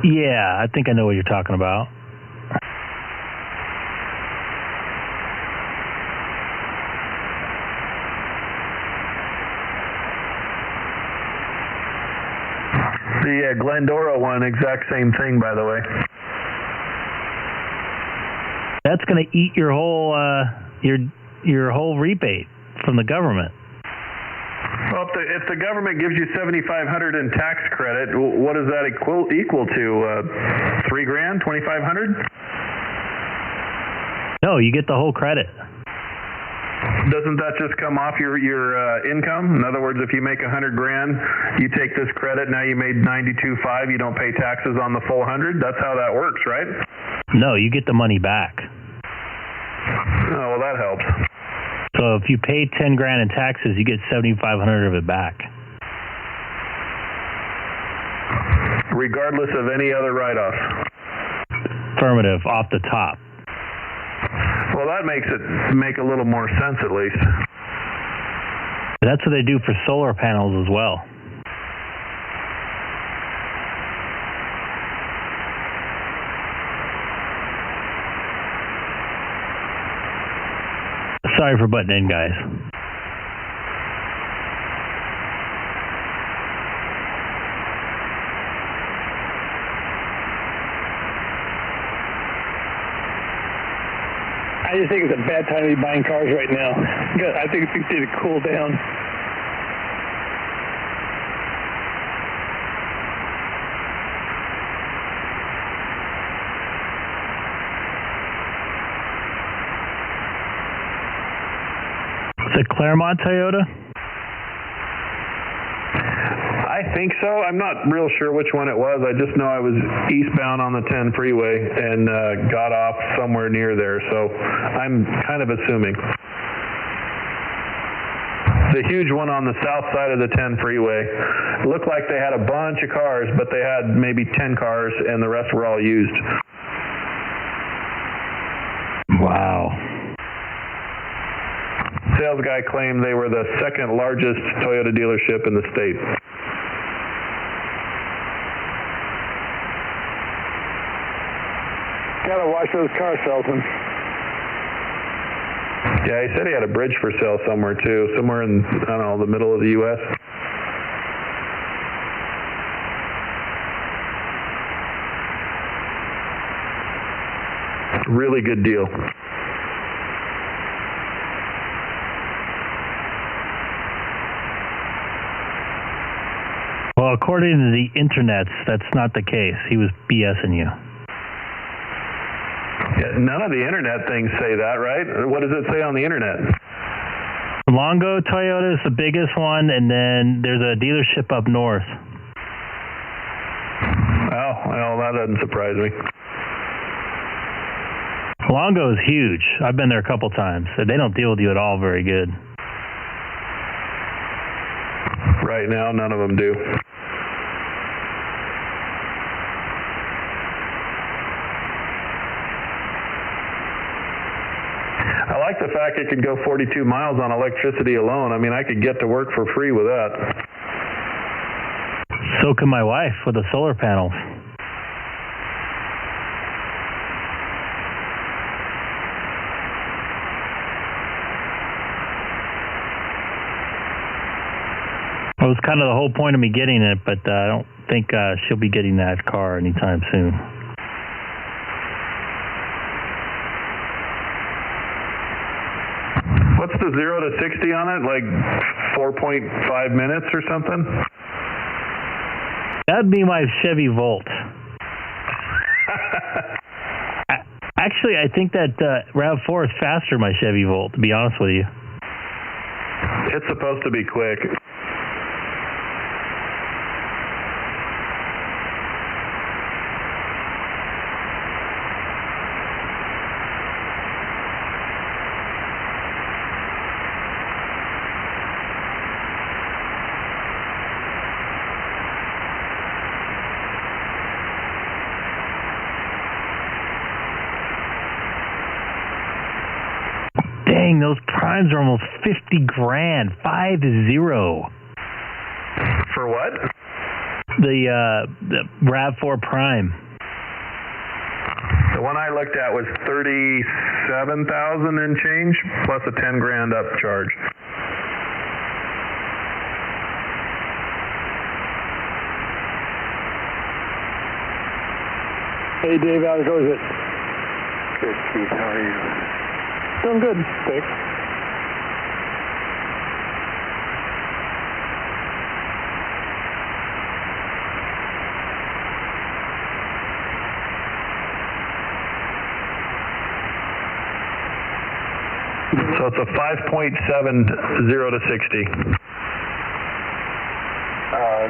Yeah, I think I know what you're talking about. Glendora one, exact same thing, by the way. That's going to eat your whole your whole rebate from the government. Well, if the government gives you $7,500 in tax credit, what does that equal to? $3,000, $2,500? No, you get the whole credit. Doesn't that just come off your income? In other words, if you make $100,000, you take this credit. Now you made $92,500. You don't pay taxes on the full $100,000. That's how that works, right? No, you get the money back. Oh, well, that helps. So if you pay $10,000 in taxes, you get $7,500 of it back, regardless of any other write-offs. Affirmative, off the top. Well, that makes it make a little more sense, at least. That's what they do for solar panels as well. Sorry for butting in, guys. I just think it's a bad time to be buying cars right now. I think things need to cool down. Is it Claremont Toyota? I think so. I'm not real sure which one it was. I just know I was eastbound on the 10 freeway and got off somewhere near there, so I'm kind of assuming. The huge one on the south side of the 10 freeway. It looked like they had a bunch of cars, but they had maybe 10 cars and the rest were all used. Wow. Sales guy claimed they were the second largest Toyota dealership in the state. Gotta watch those car salesmen. Yeah, he said he had a bridge for sale somewhere too, somewhere in, I don't know, the middle of the U.S. Really good deal. Well, according to the internets, that's not the case. He was BSing you. Yeah, none of the internet things say that, right? What does it say on the internet? Longo Toyota is the biggest one, and then there's a dealership up north. Oh, well, that doesn't surprise me. Longo is huge. I've been there a couple times. They don't deal with you at all very good. Right now, none of them do. I like the fact it could go 42 miles on electricity alone. I mean, I could get to work for free with that. So can my wife with the solar panels. It was kind of the whole point of me getting it, but I don't think she'll be getting that car anytime soon. What's the 0 to 60 on it? Like 4.5 minutes or something? That'd be my Chevy Volt. Actually, I think that RAV4 is faster than my Chevy Volt, to be honest with you. It's supposed to be quick. Dang, those primes are almost 50 grand. 50. For what? The RAV4 Prime. The one I looked at was 37,000 and change, plus a 10 grand upcharge. Hey, Dave, how goes it? Good, Keith. How are you? Doing good, thanks. So it's a 5.7 0 to 60.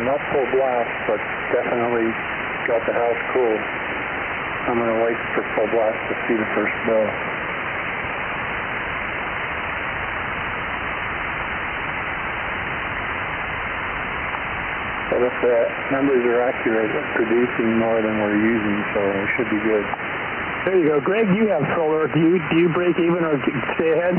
Not full blast, but definitely got the house cool. I'm going to wait for full blast to see the first bill. But if the numbers are accurate, it's producing more than we're using, so it should be good. There you go. Greg, you have solar. Do you break even or stay ahead?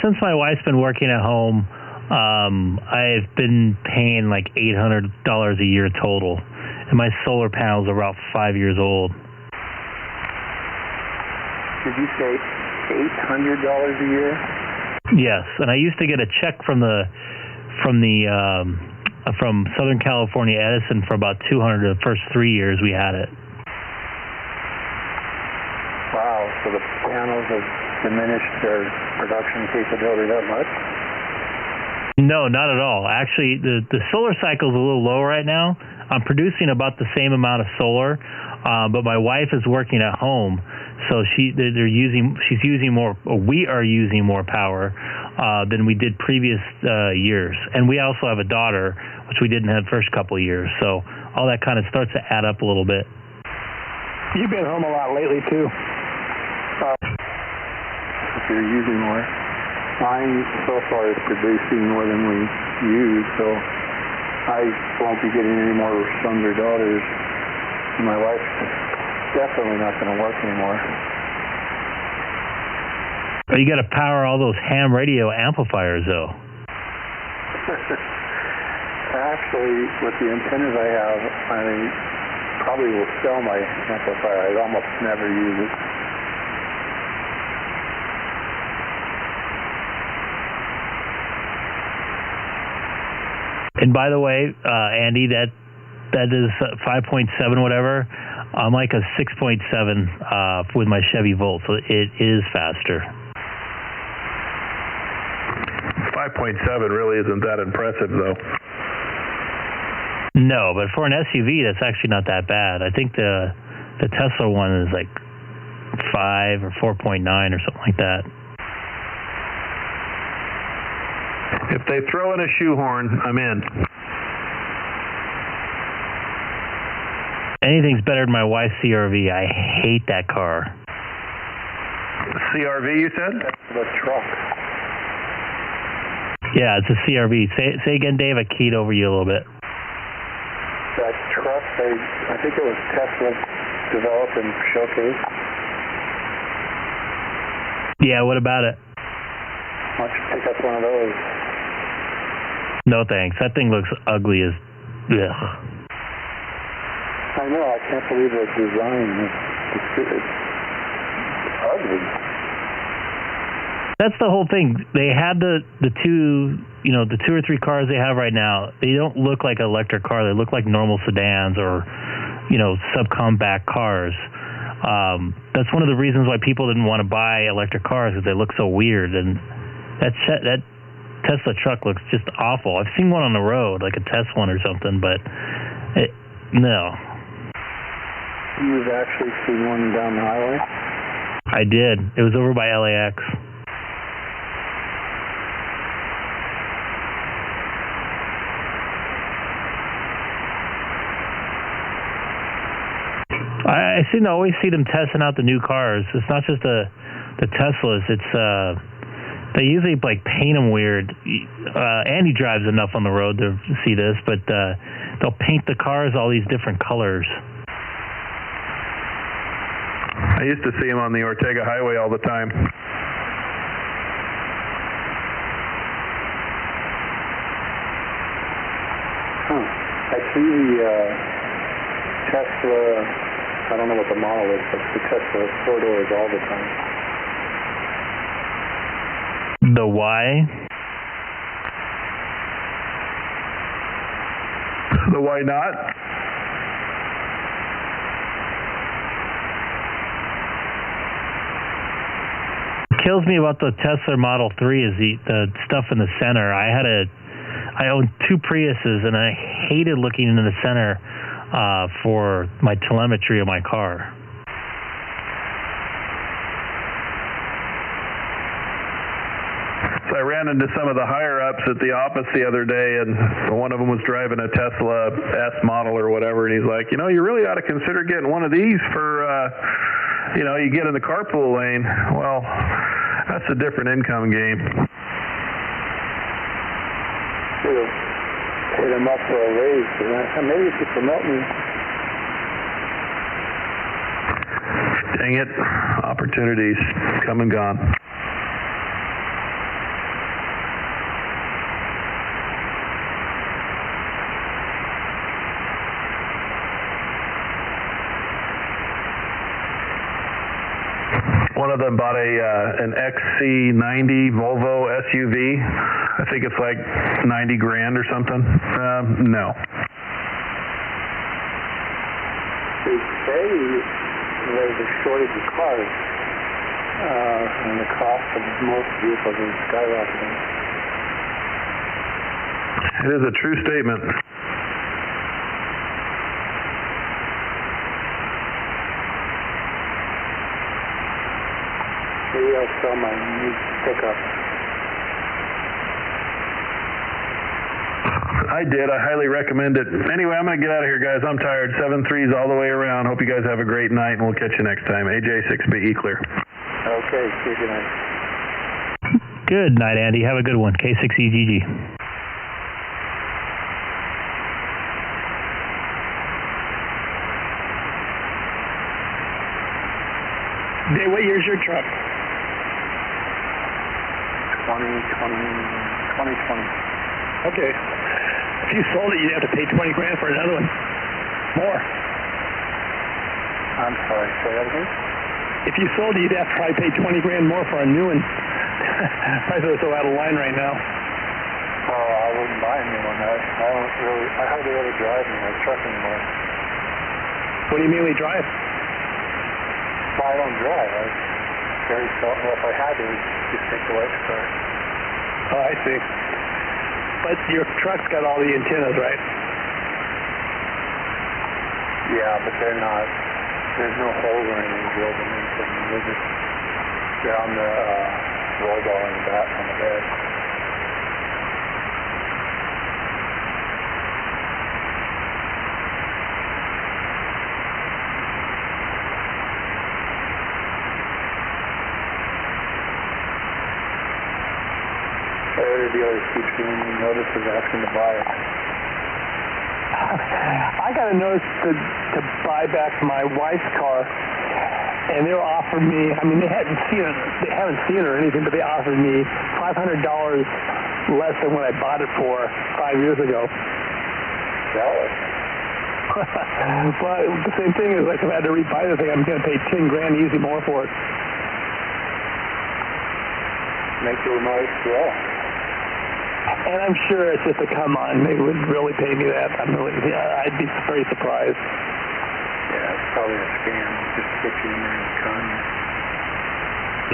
Since my wife's been working at home, I've been paying like $800 a year total, and my solar panels are about 5 years old. Did you say $800 a year? Yes, and I used to get a check from Southern California Edison for about $200 the first 3 years we had it. Wow, so the panels have diminished their production capability that much? No, not at all. Actually, the solar cycle is a little low right now. I'm producing about the same amount of solar, but my wife is working at home, so we are using more power than we did previous years. And we also have a daughter, which we didn't have the first couple of years. So all that kind of starts to add up a little bit. You've been home a lot lately, too. If you're using more. Mine so far is producing more than we use, so I won't be getting any more sons or daughters. My wife's definitely not going to work anymore. But you got to power all those ham radio amplifiers, though. Actually, with the antennas I have, I probably will sell my amplifier. I almost never use it. And by the way, Andy, that is 5.7 whatever. I'm like a 6.7 with my Chevy Volt, so it is faster. 5.7 really isn't that impressive, though. No, but for an SUV, that's actually not that bad. I think the Tesla one is like 5 or 4.9 or something like that. If they throw in a shoehorn, I'm in. Anything's better than my wife's CRV. I hate that car. CRV, you said? That's the truck. Yeah, it's a CRV. Say again, Dave. I keyed over you a little bit. That truck, I think it was Tesla developed and showcased. Yeah, what about it? Why don't you pick up one of those? No thanks. That thing looks ugly as... Ugh. I know. I can't believe the design. It's ugly. That's the whole thing. They had the two or three cars they have right now. They don't look like an electric car. They look like normal sedans or, subcompact cars. That's one of the reasons why people didn't want to buy electric cars, because they look so weird. And that Tesla truck looks just awful. I've seen one on the road, like a test one or something, but no. You've actually seen one down the highway? I did. It was over by LAX. I seem to always see them testing out the new cars. It's not just the Teslas. It's they usually like paint them weird. Andy drives enough on the road to see this, but they'll paint the cars all these different colors. I used to see them on the Ortega Highway all the time. I see the Tesla, I don't know what the model is, but the Tesla 4 doors all the time. The Y? The why not? kills me about the Tesla Model 3 is the stuff in the center. I own 2 Priuses, and I hated looking into the center for my telemetry of my car. So I ran into some of the higher-ups at the office the other day, and one of them was driving a Tesla S model or whatever, and he's like, you really ought to consider getting one of these for, you get in the carpool lane. Well, that's a different income game. Hit him up for a raise, and maybe you should promote me. Dang it, opportunities come and gone. One of them bought an XC90 Volvo SUV. I think it's like $90,000 or something. No. They say there's a shortage of cars, and the cost of most vehicles is skyrocketing. It is a true statement. Maybe I'll sell my new pickup. I did. I highly recommend it. Anyway, I'm going to get out of here, guys. I'm tired. 7-3s all the way around. Hope you guys have a great night, and we'll catch you next time. AJ, 6BE clear. Okay, see you good night. Good night, Andy. Have a good one. K6EGG. Dave, what year's your truck? 2020. Okay. If you sold it, you'd have to pay $20,000 for another one. More. I'm sorry, say that again? If you sold it, you'd have to probably pay $20,000 more for a new one. Prices are so out of line right now. Oh, I wouldn't buy a new one. I hardly ever drive in my truck anymore. What do you mainly drive? Well, I don't drive. I very seldom. Well, if I had to, just take the wife's car. Oh, I see. But your truck's got all the antennas, right? Yeah, but they're not. There's no holes or anything drilled in them. They're on the roll bar in the back on the bed. Every dealer keeps giving me notices asking to buy it. I got a notice to buy back my wife's car, and they were offering me. I mean, they haven't seen it or anything, but they offered me $500 less than what I bought it for 5 years ago. Jealous. But the same thing is, like, if I had to rebuy the thing, I'm going to pay $10,000 easy more for it. Make your wife well. And I'm sure it's just a come on. They would really pay me that. I'd be very surprised. Yeah, it's probably a scam just to get you in there and con you.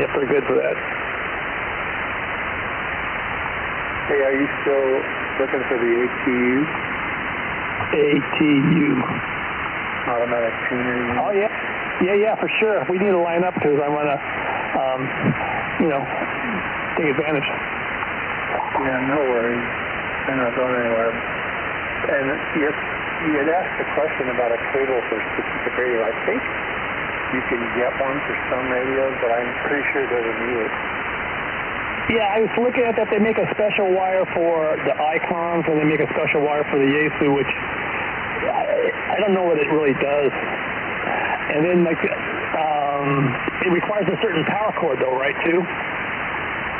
Yeah, pretty good for that. Hey, are you still looking for the ATU? ATU. Automatic tuner unit? Oh, yeah. Yeah, for sure. We need to line up because I want to, take advantage. Yeah, no worries. They're not going anywhere. And you had asked a question about a cable for a specific radio. I think you can get one for some radios, but I'm pretty sure they're needed. Yeah, I was looking at that. They make a special wire for the Icoms, and they make a special wire for the Yaesu, which I don't know what it really does. And then, it requires a certain power cord, though, right, too?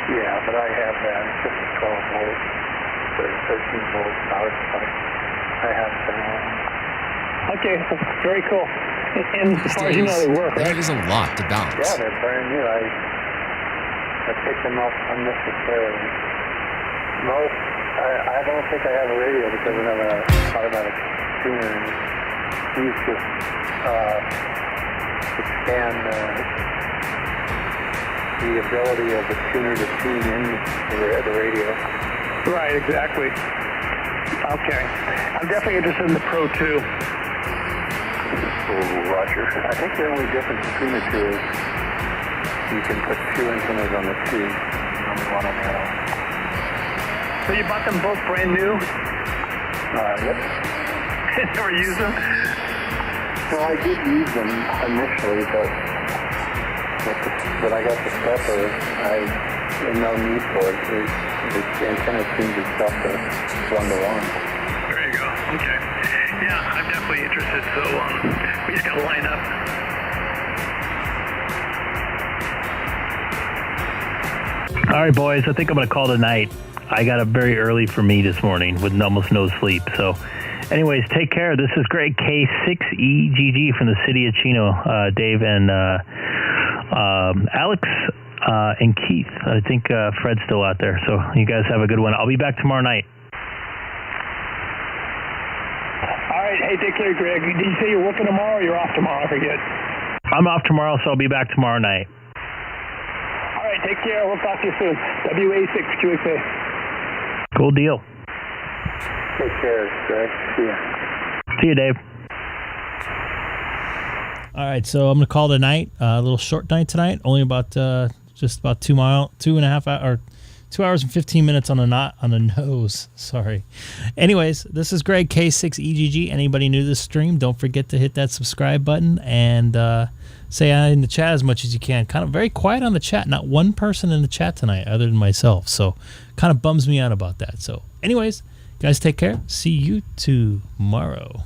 Yeah, but I have that. It's just a 12 volt or 13 volt power supply. I have that. Okay, very cool. And as far as you know, they work, right? That is a lot to balance. Yeah, they're brand new. I picked them up unnecessarily. I don't think I have a radio because I have an automatic tuner. These just expand the ability of the tuner to tune in the radio. Right, exactly. Okay. I'm definitely interested in the Pro 2. Oh, Roger. I think the only difference between the two is you can put two antennas on the two, only one on the other. So you bought them both brand new? Yep. Never used them? No, I did use them initially, but when I got the stepper, I had no need for it. The antenna tunes itself to 1-to-1. There you go. Okay. Yeah, I'm definitely interested, so we just got to line up. All right, boys, I think I'm going to call tonight. I got up very early for me this morning with almost no sleep. So, anyways, take care. This is Greg, K6EGG from the city of Chino. Dave and Alex and Keith. I think Fred's still out there. So, you guys have a good one. I'll be back tomorrow night. All right. Hey, take care, Greg. Did you say you're working tomorrow or you're off tomorrow? I forget. I'm off tomorrow, so I'll be back tomorrow night. All right. Take care. We'll talk to you soon. WA6QXA. Cool deal. Take care, Greg. See ya. See you, Dave. All right, so I'm gonna call it a night. A little short night tonight. Only about just about 2 hours and 15 minutes on the nose. Sorry. Anyways, this is Greg, K6EGG. Anybody new to this stream, don't forget to hit that subscribe button and say hi in the chat as much as you can. Kind of very quiet on the chat. Not one person in the chat tonight other than myself. So kind of bums me out about that. So anyways, guys, take care. See you tomorrow.